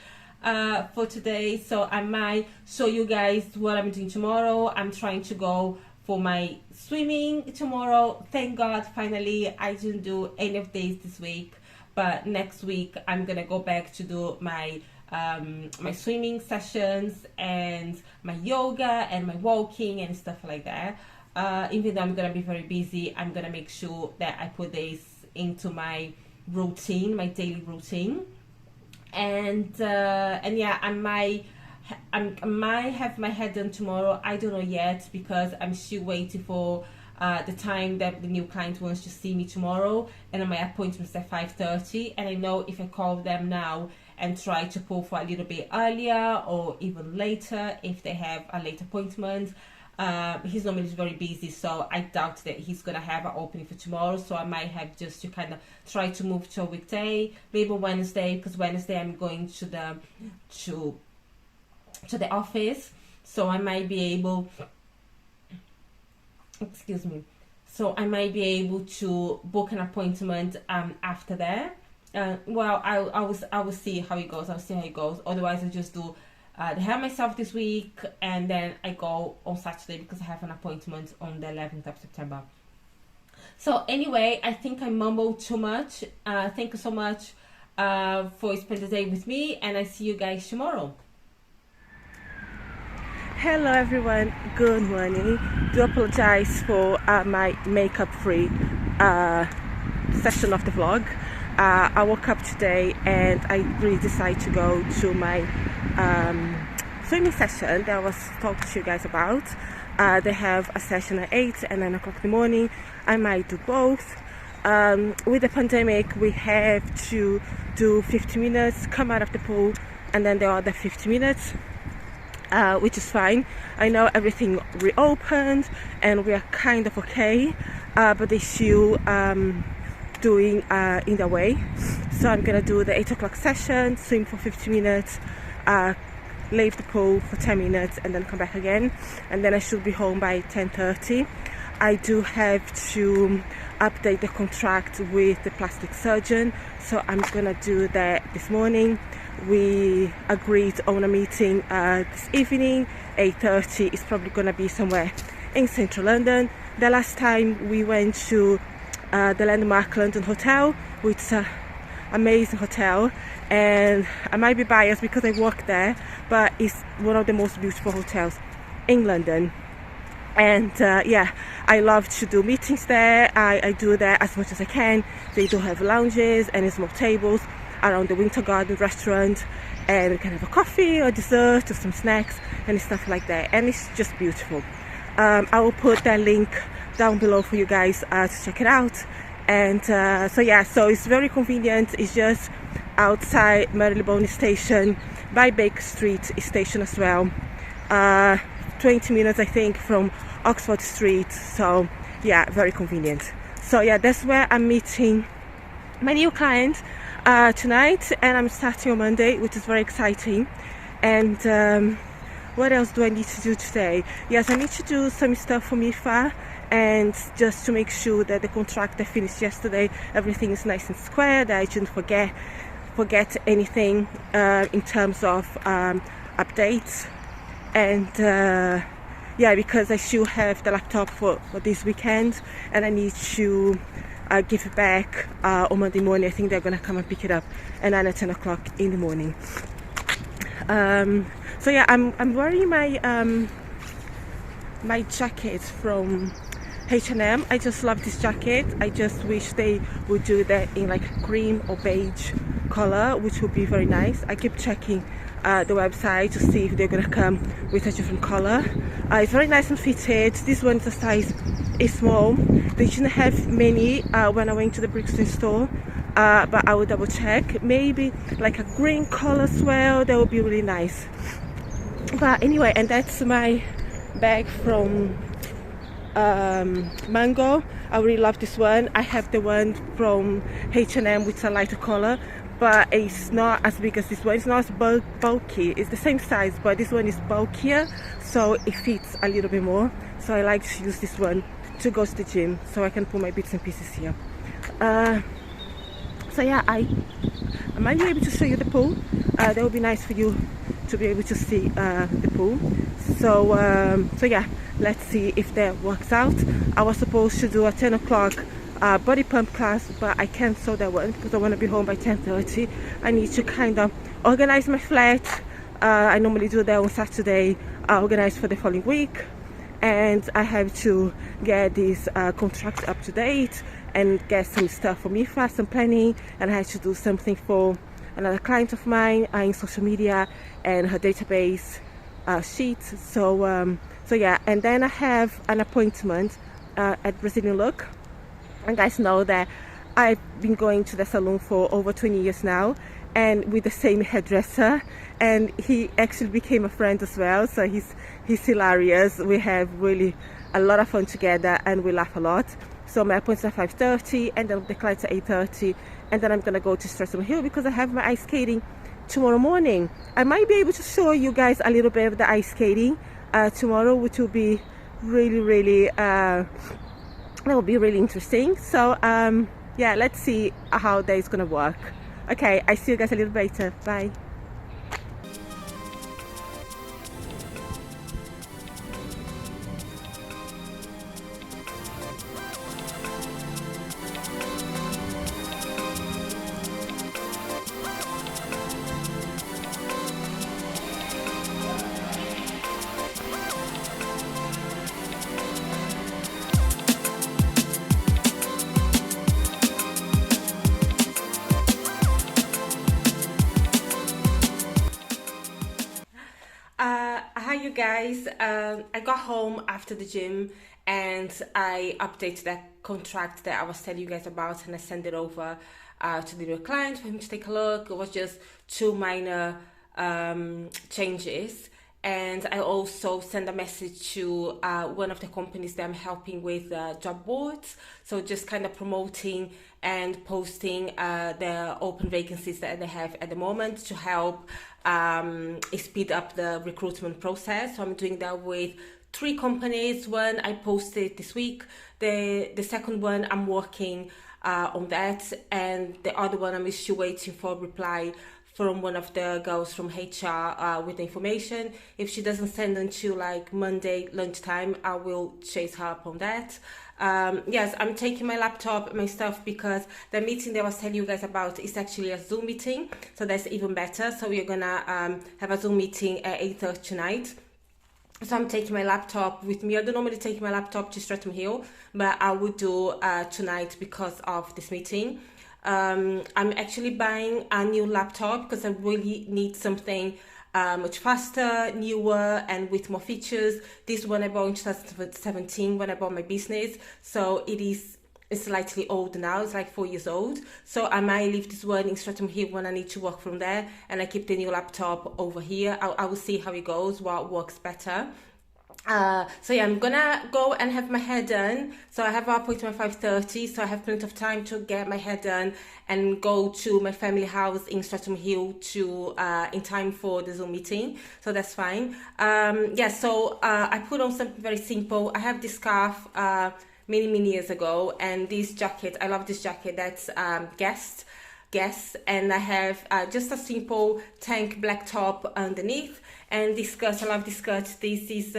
for today, so I might show you guys what I'm doing tomorrow. I'm trying to go for my swimming tomorrow. Thank God, finally. I didn't do any of these this week, but next week I'm gonna go back to do my my swimming sessions and my yoga and my walking and stuff like that. Even though I'm gonna be very busy, I'm gonna make sure that I put this into my routine, my daily routine. And yeah, I might have my hair done tomorrow. I don't know yet, because I'm still waiting for the time that the new client wants to see me tomorrow, and my appointment's at 5:30. And I know if I call them now and try to pull for a little bit earlier or even later, if they have a late appointment, he's normally very busy, so I doubt that he's gonna have an opening for tomorrow. So I might have just to kind of try to move to a weekday, maybe Wednesday, because Wednesday I'm going to the office, so I might be able, excuse me, so I might be able to book an appointment after that. Well, I will see how it goes. I'll see how it goes. Otherwise, I'll just do the hair myself this week, and then I go on Saturday because I have an appointment on the 11th of September. So anyway, I think I mumbled too much. Thank you so much for spending the day with me, and I see you guys tomorrow. Hello everyone, good morning. Do apologize for my makeup free session of the vlog. I woke up today and I really decided to go to my swimming session that I was talking to you guys about. They have a session at 8 and 9 o'clock in the morning. I might do both. With the pandemic, we have to do 50 minutes, come out of the pool, and then the other 50 minutes. Which is fine. I know everything reopened and we are kind of okay, but they still doing in the way. So I'm gonna do the 8 o'clock session, swim for 50 minutes, leave the pool for 10 minutes, and then come back again, and then I should be home by 10:30. I do have to update the contract with the plastic surgeon, so I'm gonna do that this morning. We agreed on a meeting this evening, 8:30. It's probably gonna be somewhere in central London. The last time we went to the Landmark London Hotel, which is an amazing hotel, and I might be biased because I work there, but it's one of the most beautiful hotels in London. And yeah, I love to do meetings there. I do that as much as I can. They do have lounges and small tables around the Winter Garden restaurant, and we can have a coffee or dessert or some snacks and stuff like that, and it's just beautiful. I will put that link down below for you guys to check it out. And so yeah, so it's very convenient. It's just outside Marylebone Station, by Baker Street Station as well. 20 minutes I think from Oxford Street, so yeah, very convenient. So yeah, that's where I'm meeting my new client tonight, and I'm starting on Monday, which is very exciting. And what else do I need to do today? Yes, I need to do some stuff for MIFA, and just to make sure that the contract I finished yesterday, everything is nice and square, that I didn't forget anything in terms of updates. And yeah, because I still have the laptop for this weekend, and I need to give it back on Monday morning. I think they're gonna come and pick it up at 9 or 10 o'clock in the morning. So yeah, I'm wearing my my jacket from H&M. I just love this jacket. I just wish they would do that in like cream or beige color, which would be very nice. I keep checking the website to see if they're gonna come with a different color. It's very nice and fitted. This one's a size is small. They didn't have many when I went to the Brixton store, but I will double check. Maybe like a green color as well, that would be really nice. But anyway, and that's my bag from Mango. I really love this one. I have the one from H&M with a lighter color, but it's not as big as this one. It's not as bulky. It's the same size, but this one is bulkier, so it fits a little bit more. So I like to use this one to go to the gym, so I can put my bits and pieces here. So yeah, I might be able to show you the pool. That would be nice for you to be able to see the pool. So so yeah, let's see if that works out. I was supposed to do a 10 o'clock body pump class, but I cancelled that one because I want to be home by 10:30. I need to kind of organize my flat. I normally do that on Saturday. I organize for the following week, and I have to get this contract up to date and get some stuff for MIFA, some planning, and I had to do something for another client of mine in social media and her database sheet. So yeah, and then I have an appointment at Brazilian Look. And guys know that I've been going to the salon for over 20 years now, and with the same hairdresser, and he actually became a friend as well, so he's hilarious. We have really a lot of fun together and we laugh a lot. So my appointment at 5:30, and then the client's at 8:30, and then I'm gonna go to Streatham Hill because I have my ice skating tomorrow morning. I might be able to show you guys a little bit of the ice skating tomorrow, which will be really that will be really interesting. So yeah, let's see how that is gonna work. Okay, I see you guys a little later. Bye. Hi you guys, I got home after the gym and I updated that contract that I was telling you guys about, and I sent it over to the new client for him to take a look. It was just 2 minor changes, and I also sent a message to one of the companies that I'm helping with job boards, so just kind of promoting and posting the open vacancies that they have at the moment to help speed up the recruitment process. So I'm doing that with 3 companies. One I posted this week, the second one I'm working on that, and the other one I'm still waiting for a reply from one of the girls from HR with the information. If she doesn't send until like Monday lunchtime, I will chase her up on that. Yes, I'm taking my laptop, my stuff, because the meeting that I was telling you guys about is actually a Zoom meeting, so that's even better. So we're gonna have a Zoom meeting at 8:30 tonight. So I'm taking my laptop with me. I don't normally take my laptop to Streatham Hill, but I will do tonight because of this meeting. I'm actually buying a new laptop because I really need something much faster, newer, and with more features. This one I bought in 2017 when I bought my business, so it's slightly old now. It's like 4 years old, so I might leave this one in Streatham Hill when I need to work from there, and I keep the new laptop over here. I will see how it goes, what works better. So yeah, I'm gonna go and have my hair done. So I have an appointment at 5:30, so I have plenty of time to get my hair done and go to my family house in Streatham Hill to in time for the Zoom meeting. So that's fine. Yeah, so I put on something very simple. I have this scarf many years ago, and this jacket, I love this jacket. That's Guess, and I have just a simple tank black top underneath, and this skirt, I love this skirt. This is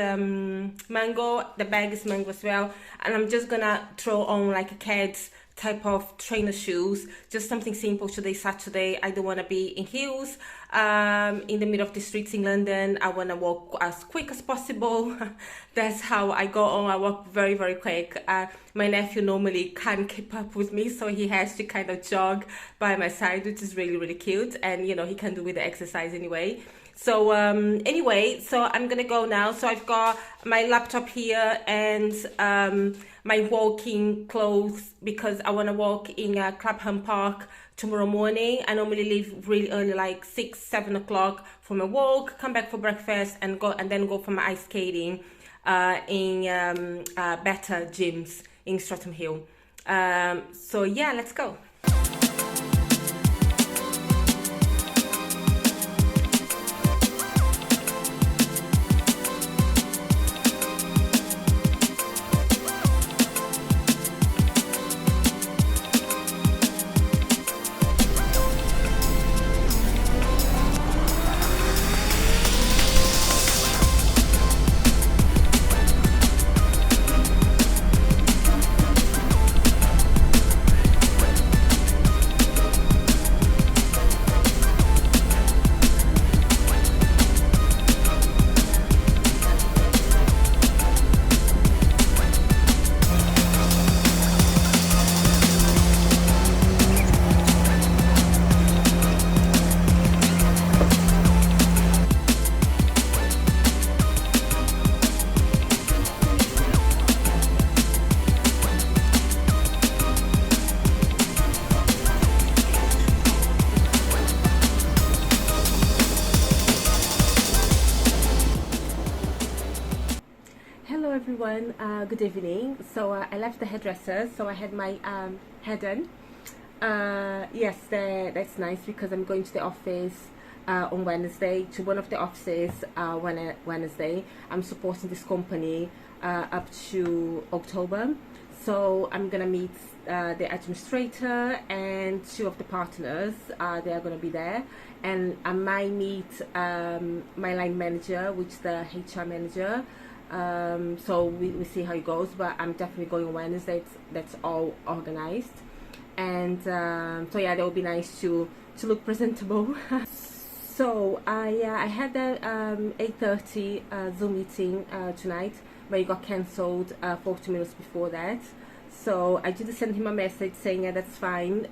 mango, the bag is mango as well, and I'm just gonna throw on like a kid's type of trainer shoes, just something simple. Today's Saturday, I don't want to be in heels in the middle of the streets in London. I want to walk as quick as possible. That's how I go on. I walk very quick. My nephew normally can't keep up with me, so he has to kind of jog by my side, which is really cute, and you know, he can do with the exercise anyway. So anyway, so I'm gonna go now. So I've got my laptop here and my walking clothes, because I want to walk in Clapham Park tomorrow morning. I normally leave really early, like 6-7 o'clock for my walk, come back for breakfast, and then go for my ice skating in better gyms in Streatham Hill. So yeah, let's go. everyone, good evening. So I left the hairdresser, so I had my hair done. Yes, that's nice because I'm going to the office on Wednesday, to one of the offices Wednesday. I'm supporting this company up to October. So I'm gonna meet the administrator and two of the partners. They are gonna be there, and I might meet my line manager, which is the HR manager. So we see how it goes, but I'm definitely going on Wednesday. That's all organized, and so yeah, that would be nice to look presentable. So I had a 8:30 Zoom meeting tonight, but it got cancelled 40 minutes before that. So I did send him a message saying, yeah, that's fine,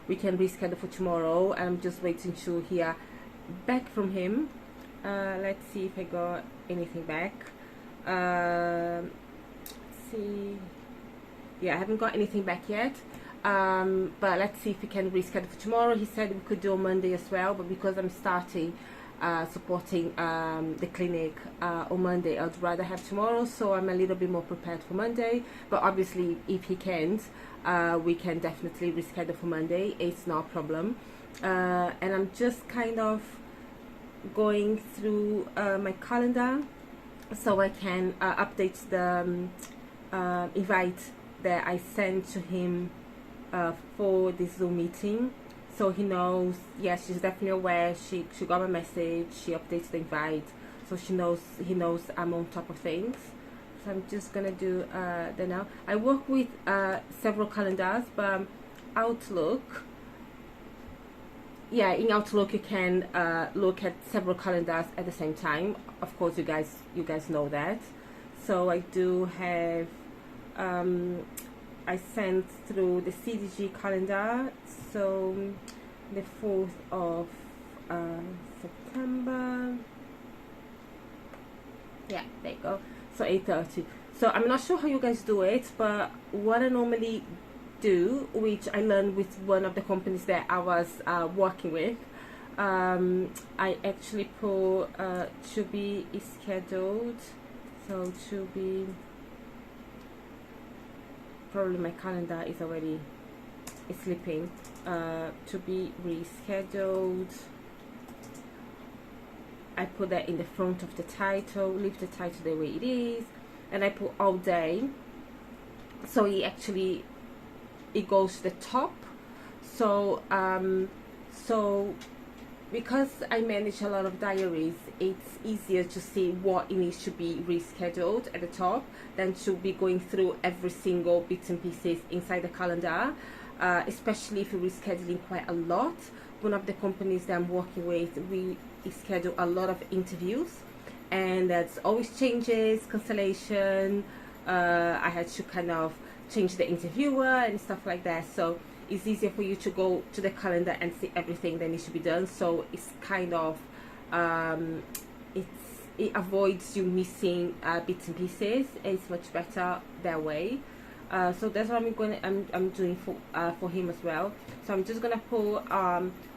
we can reschedule for tomorrow. I'm just waiting to hear back from him. Let's see if I got anything back. Let's see. Yeah, I haven't got anything back yet. But let's see if we can reschedule for tomorrow. He said we could do on Monday as well, but because I'm starting supporting the clinic on Monday, I'd rather have tomorrow, so I'm a little bit more prepared for Monday. But obviously if he can't, we can definitely reschedule for Monday. It's not a problem. And I'm just kind of going through my calendar so I can update the invite that I sent to him for this Zoom meeting, so he knows. Yes, she's definitely aware. She got my message. She updates the invite, so he knows I'm on top of things. So I'm just gonna do that now. I work with several calendars, but Outlook. Yeah, in Outlook you can look at several calendars at the same time. Of course, you guys know that. So I do have. I sent through the CDG calendar, so the 4th of September. Yeah, there you go. So 8:30. So I'm not sure how you guys do it, but what I normally do, which I learned with one of the companies that I was working with, I actually put to be scheduled. So to be. Probably my calendar is already slipping. To be rescheduled. I put that in the front of the title, leave the title the way it is, and I put all day. So it goes to the top. So so because I manage a lot of diaries, it's easier to see what it needs to be rescheduled at the top than to be going through every single bits and pieces inside the calendar, especially if you're rescheduling quite a lot. One of the companies that I'm working with, we schedule a lot of interviews, and that's always changes, cancellation. I had to kind of change the interviewer and stuff like that. So it's easier for you to go to the calendar and see everything that needs to be done. So it's kind of it avoids you missing bits and pieces. It's much better that way. So that's what I'm doing for him as well. So I'm just gonna put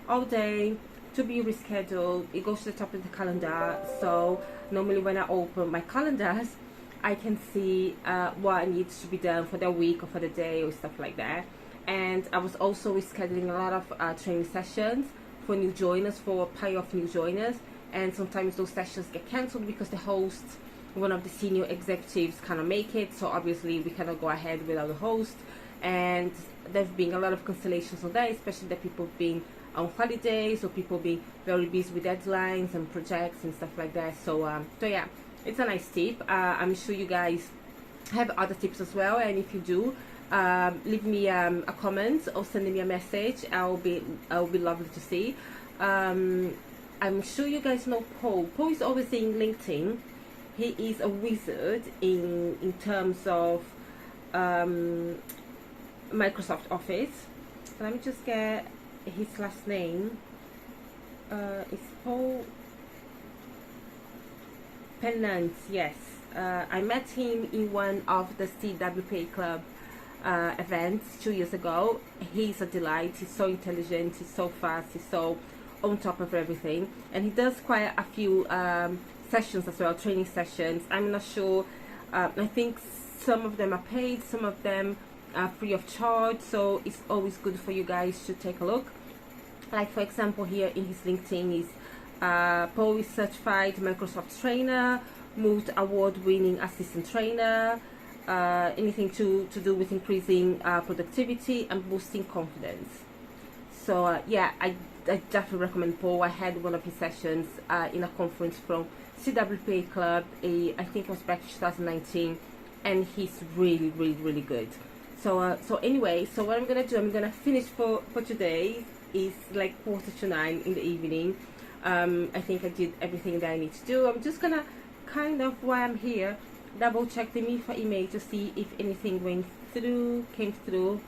all day to be rescheduled. It goes to the top of the calendar. So normally when I open my calendars, I can see what needs to be done for the week or for the day or stuff like that. And I was also rescheduling a lot of training sessions for new joiners, for pay-off new joiners, and sometimes those sessions get cancelled because the host, one of the senior executives, cannot make it. So obviously we cannot go ahead without the host, and there's been a lot of cancellations on that, especially the people being on holidays or people being very busy with deadlines and projects and stuff like that. So so yeah, it's a nice tip. I'm sure you guys have other tips as well, and if you do, leave me a comment or send me a message. I'll be lovely to see. I'm sure you guys know Paul. Paul is always saying LinkedIn. He is a wizard in terms of Microsoft Office. So let me just get his last name. It's Paul Pennentt. Yes, I met him in one of the CWPA Club events 2 years ago. He's a delight. He's so intelligent, he's so fast, he's so on top of everything, and he does quite a few sessions as well, training sessions. I'm not sure I think some of them are paid, some of them are free of charge, so it's always good for you guys to take a look. Like for example, here in his LinkedIn is Paul is certified Microsoft trainer, moved award-winning assistant trainer, anything to do with increasing productivity and boosting confidence. So yeah, I definitely recommend Paul. I had one of his sessions in a conference from CWPA Club, I think it was back in 2019, and he's really good. So so anyway, so what I'm gonna do, I'm gonna finish for today. It's like 8:45 in the evening. I think I did everything that I need to do. I'm just gonna kind of, while I'm here, double check the MIFA email to see if anything came through,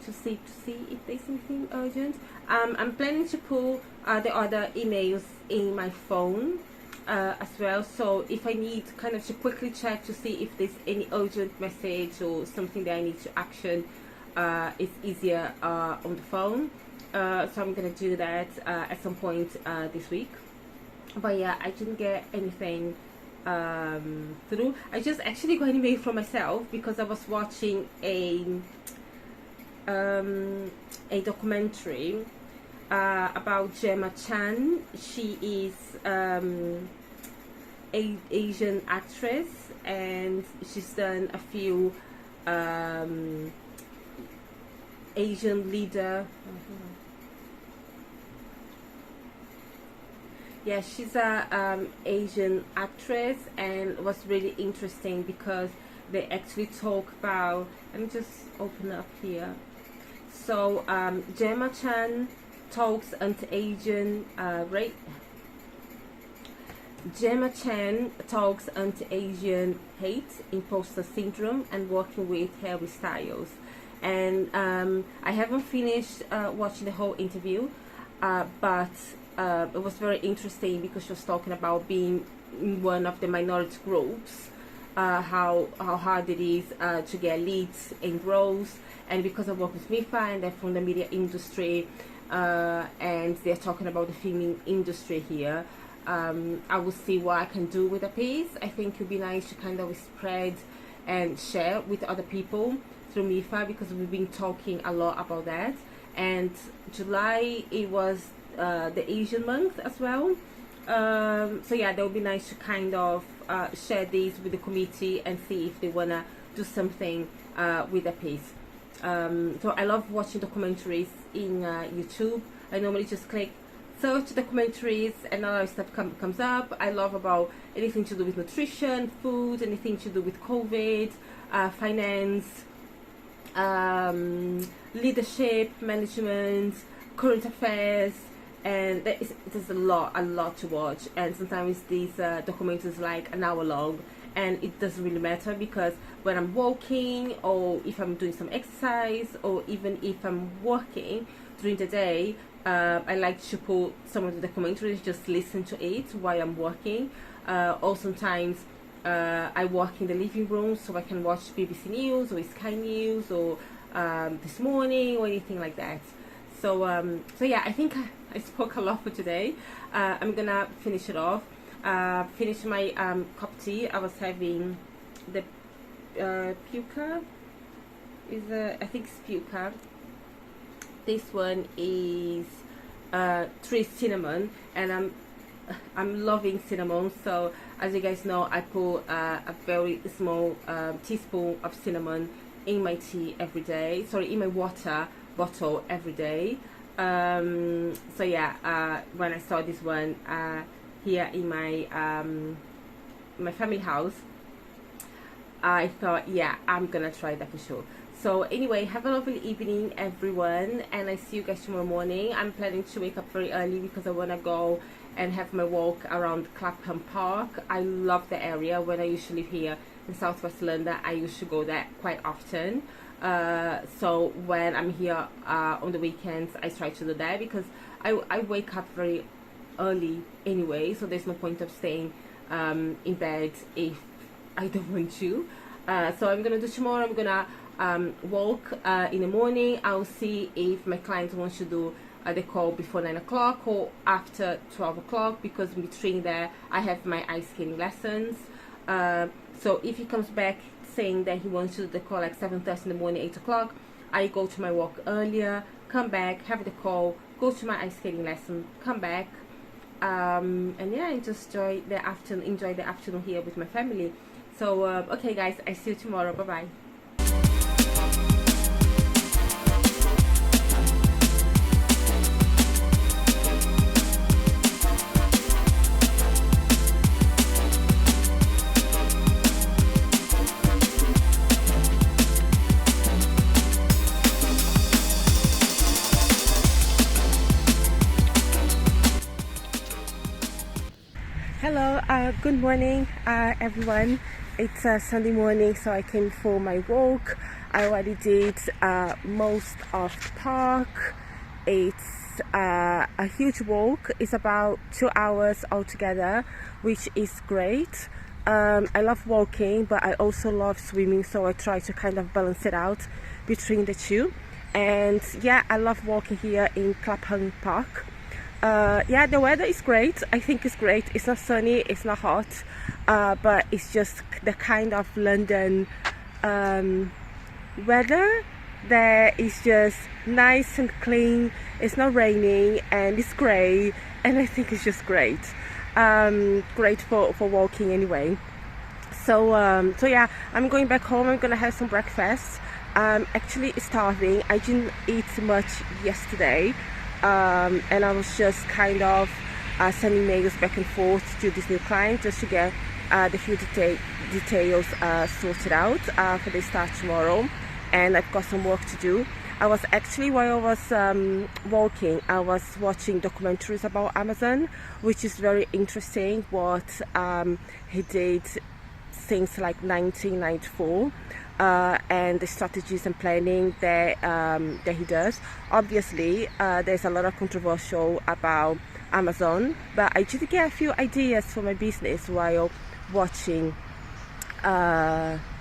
to see if there's anything urgent. I'm planning to pull the other emails in my phone as well, so if I need kind of to quickly check to see if there's any urgent message or something that I need to action, it's easier on the phone. So I'm gonna do that at some point this week. But yeah, I didn't get anything through. I just actually got an email from myself because I was watching a documentary about Gemma Chan. She is an Asian actress, and she's done a few Asian leader. Yeah, she's a Asian actress, and it was really interesting because they actually talk about, let me just open up here. So Gemma Chan talks anti-Asian Gemma Chan talks anti-Asian hate, imposter syndrome, and working with Harry Styles. And I haven't finished watching the whole interview, but it was very interesting because she was talking about being in one of the minority groups, how hard it is to get leads in roles. And because I work with MIFA and they're from the media industry, and they're talking about the filming industry here, I will see what I can do with a piece. I think it would be nice to kind of spread and share with other people through MIFA, because we've been talking a lot about that. And July, it was the Asian month as well. So yeah, that would be nice to kind of share these with the committee and see if they wanna do something with a piece. So I love watching documentaries in YouTube. I normally just click search documentaries and all that stuff comes up. I love about anything to do with nutrition, food, anything to do with COVID, finance, leadership, management, current affairs, and there's a lot to watch. And sometimes these documentaries like an hour long, and it doesn't really matter, because when I'm walking, or if I'm doing some exercise, or even if I'm working during the day, I like to put some of the documentaries, just listen to it while I'm working. Or sometimes I work in the living room, so I can watch BBC News or Sky News or This Morning or anything like that. So so yeah, I think I spoke a lot for today. I'm gonna finish it off. Finish my cup of tea. I was having the Puka. I think it's Puka. This one is tree cinnamon, and I'm loving cinnamon. So as you guys know, I put a very small teaspoon of cinnamon in my tea every day. Sorry, in my water bottle every day. So yeah, when I saw this one here in my family house, I thought, yeah, I'm gonna try that for sure. So anyway, have a lovely evening, everyone, and I see you guys tomorrow morning. I'm planning to wake up very early because I want to go and have my walk around Clapham Park. I love the area. When I used to live here in southwest London, I used to go there quite often. So when I'm here on the weekends, I try to do that, because I wake up very early anyway, so there's no point of staying in bed if I don't want to. So I'm gonna do tomorrow. I'm gonna walk in the morning. I'll see if my client wants to do the call before 9 o'clock or after 12 o'clock, because in between there I have my ice skating lessons. So if he comes back saying that he wants to do the call like 7:30 in the morning, 8 o'clock, I go to my walk earlier, come back, have the call, go to my ice skating lesson, come back, and yeah, just enjoy the afternoon here with my family. So okay guys, I see you tomorrow. Bye bye. Hello, good morning everyone. It's Sunday morning, so I came for my walk. I already did most of the park. It's a huge walk. It's about 2 hours altogether, which is great. I love walking, but I also love swimming, so I try to kind of balance it out between the two. And yeah, I love walking here in Clapham Park. Yeah, the weather is great. I think it's great. It's not sunny, it's not hot, but it's just the kind of London weather that is just nice and clean. It's not raining and it's grey, and I think it's just great. Great for walking anyway. So so yeah, I'm going back home. I'm gonna have some breakfast. I'm actually starving. I didn't eat much yesterday. And I was just kind of sending mails back and forth to this new client just to get the few details sorted out for the start tomorrow. And I've got some work to do. I was actually, while I was walking, I was watching documentaries about Amazon, which is very interesting what he did since like 1994. And the strategies and planning that he does. Obviously, there's a lot of controversial about Amazon, but I did get a few ideas for my business while watching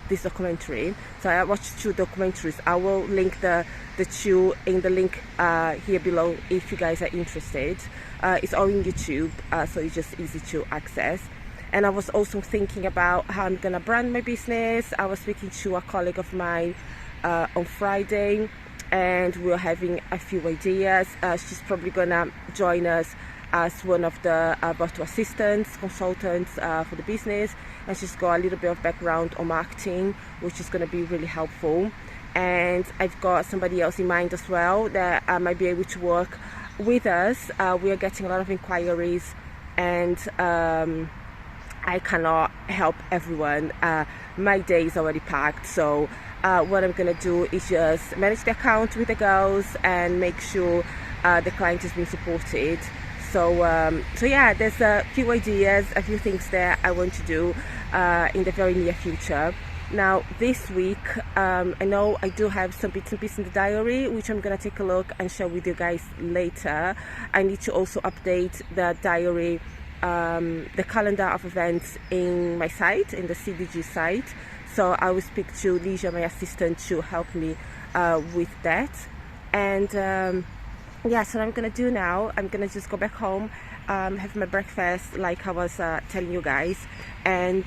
this documentary. So I watched 2 documentaries. I will link the 2 in the link here below if you guys are interested. It's all in YouTube, so it's just easy to access. And I was also thinking about how I'm gonna brand my business. I was speaking to a colleague of mine on Friday, and we were having a few ideas. She's probably gonna join us as one of the virtual assistants, consultants for the business, and she's got a little bit of background on marketing, which is gonna be really helpful. And I've got somebody else in mind as well that might be able to work with us. We are getting a lot of inquiries, and I cannot help everyone. My day is already packed, so what I'm gonna do is just manage the account with the girls and make sure the client is being supported. So so yeah, there's a few ideas, a few things that I want to do in the very near future. Now this week, I know I do have some bits and pieces in the diary, which I'm gonna take a look and share with you guys later. I need to also update the diary, the calendar of events in my site, in the CDG site. So I will speak to Ligia, my assistant, to help me with that. And yeah, so what I'm gonna do now, I'm gonna just go back home, have my breakfast like I was telling you guys, and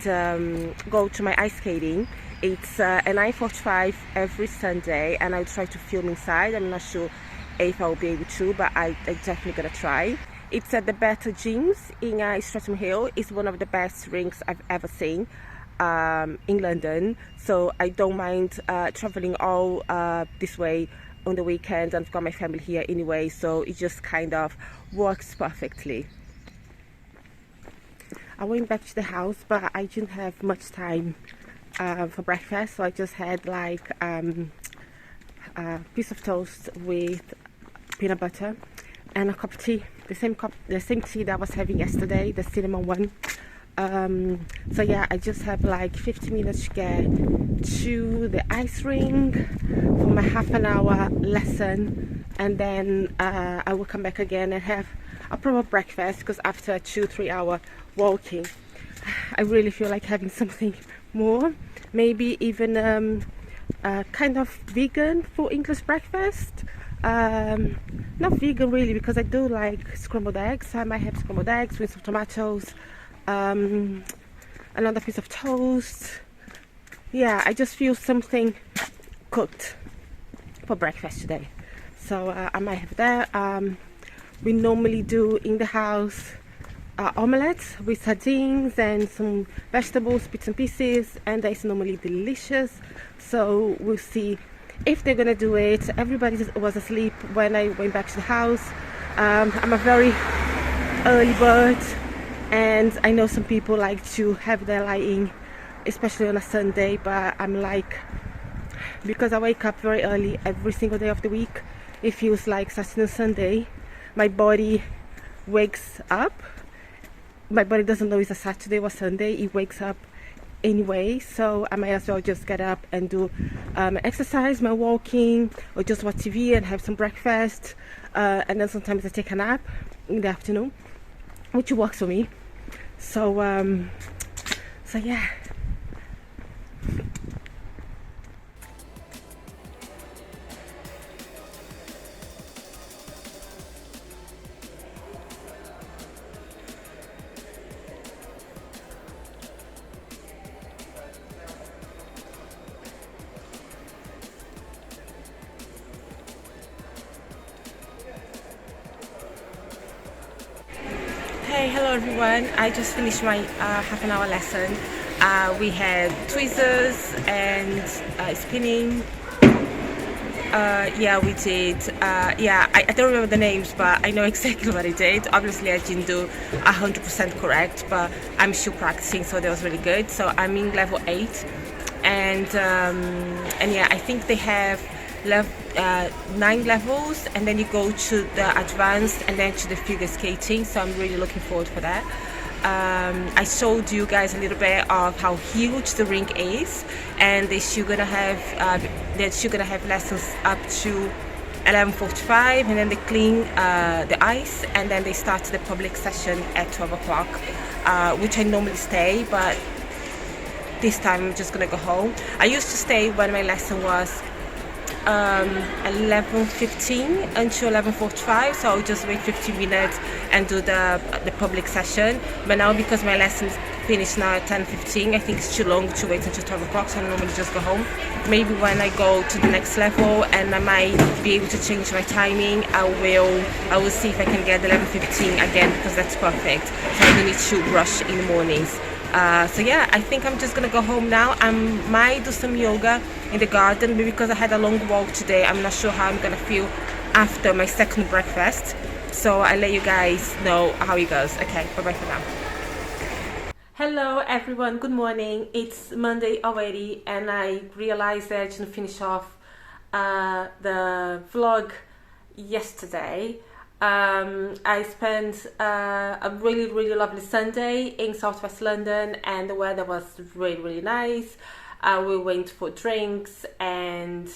go to my ice skating. It's at 9:45 every Sunday, and I'll try to film inside. I'm not sure if I'll be able to, but I definitely gonna try. It's at the Better Gyms in Streatham Hill. It's one of the best rinks I've ever seen in London. So I don't mind traveling all this way on the weekend. I've got my family here anyway, so it just kind of works perfectly. I went back to the house, but I didn't have much time for breakfast, so I just had like a piece of toast with peanut butter and a cup of tea, the same tea that I was having yesterday, the cinnamon one. So yeah, I just have like 50 minutes to get to the ice rink for my half-an-hour lesson, and then I will come back again and have a proper breakfast, because after a 2-3 hour walking, I really feel like having something more, maybe even kind of vegan for English breakfast. Not vegan really, because I do like scrambled eggs. I might have scrambled eggs with some tomatoes, another piece of toast. Yeah, I just feel something cooked for breakfast today. So I might have that. We normally do in the house omelette with sardines and some vegetables, bits and pieces, and that's normally delicious. So we'll see if they're gonna do it. Everybody was asleep when I went back to the house. I'm a very early bird, and I know some people like to have their lighting, especially on a Sunday, but I'm like, because I wake up very early every single day of the week, it feels like Saturday and Sunday. My body wakes up. My body doesn't know it's a Saturday or Sunday. It wakes up anyway, so I might as well just get up and do exercise, my walking, or just watch TV and have some breakfast, and then sometimes I take a nap in the afternoon, which works for me. So yeah. Hey, hello everyone. I just finished my half an hour lesson. We had tweezers and spinning. Yeah, we did. I don't remember the names, but I know exactly what I did. Obviously, I didn't do 100% correct, but I'm still practicing, so that was really good. So I'm in level 8, and yeah, I think they have 9 levels, and then you go to the advanced and then to the figure skating. So I'm really looking forward for that. I showed you guys a little bit of how huge the rink is, and they're still gonna have lessons up to 11:45, and then they clean the ice, and then they start the public session at 12 o'clock, which I normally stay, but this time I'm just gonna go home. I used to stay when my lesson was 11:15 until 11:45, so I'll just wait 15 minutes and do the public session. But now, because my lesson's finished now at 10:15, I think it's too long to wait until 12 o'clock, so I normally just go home. Maybe when I go to the next level and I might be able to change my timing, I will see if I can get 11:15 again, because that's perfect, so I don't need to rush in the mornings. So yeah, I think I'm just gonna go home now. I might do some yoga in the garden, but because I had a long walk today, I'm not sure how I'm gonna feel after my second breakfast. So I'll let you guys know how it goes. Okay, bye bye for now. Hello everyone, good morning. It's Monday already, and I realized that I didn't finish off the vlog yesterday. I spent a really lovely Sunday in southwest London, and the weather was really nice. We went for drinks, and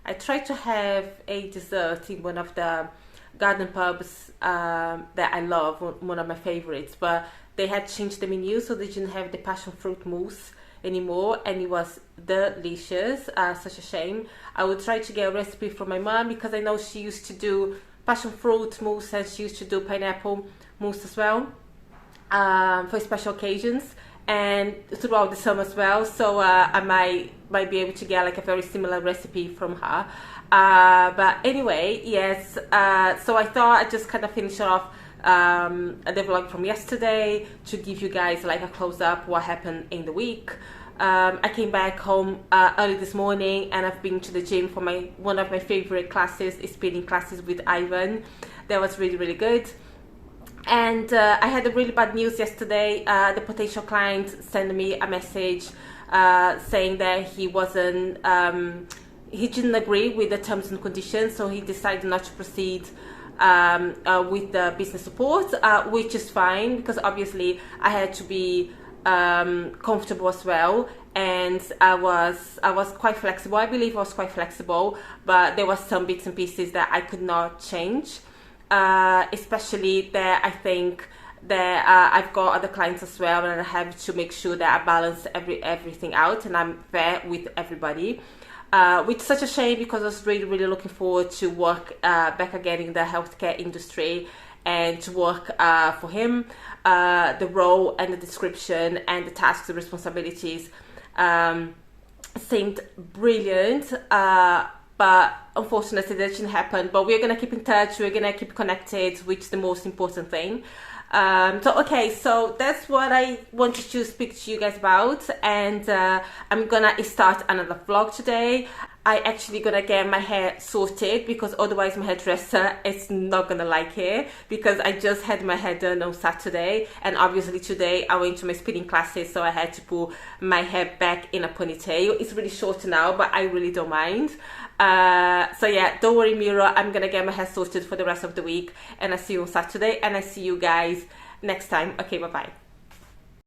I tried to have a dessert in one of the garden pubs that I love, one of my favorites, but they had changed the menu, so they didn't have the passion fruit mousse anymore, and it was delicious. Such a shame. I would try to get a recipe from my mom, because I know she used to do passion fruit mousse, and she used to do pineapple mousse as well, for special occasions and throughout the summer as well. So I might be able to get like a very similar recipe from her. But anyway, yes. So I thought I'd just kind of finish off the vlog from yesterday to give you guys like a close up what happened in the week. I came back home early this morning, and I've been to the gym for one of my favorite classes, spinning classes with Ivan. That was really good. And I had a really bad news yesterday. The potential client sent me a message saying that he didn't agree with the terms and conditions, so he decided not to proceed with the business support, which is fine, because obviously I had to be comfortable as well, and I was quite flexible. I believe I was quite flexible, but there was some bits and pieces that I could not change, especially that I think that I've got other clients as well, and I have to make sure that I balance everything out, and I'm fair with everybody, which is such a shame, because I was really looking forward to work back again in the healthcare industry. and to work for him. The role and the description and the tasks and responsibilities seemed brilliant, but unfortunately that didn't happen. But we're gonna keep in touch, we're gonna keep connected, which is the most important thing. So that's what I wanted to speak to you guys about, and I'm gonna start another vlog today. I actually gonna get my hair sorted because otherwise my hairdresser is not gonna like it, because I just had my hair done on Saturday, and obviously today I went to my spinning classes, so I had to put my hair back in a ponytail. It's really short now, but I really don't mind. So yeah, don't worry Mira, I'm gonna get my hair sorted for the rest of the week, and I see you on Saturday, and I see you guys next time. Okay, bye bye.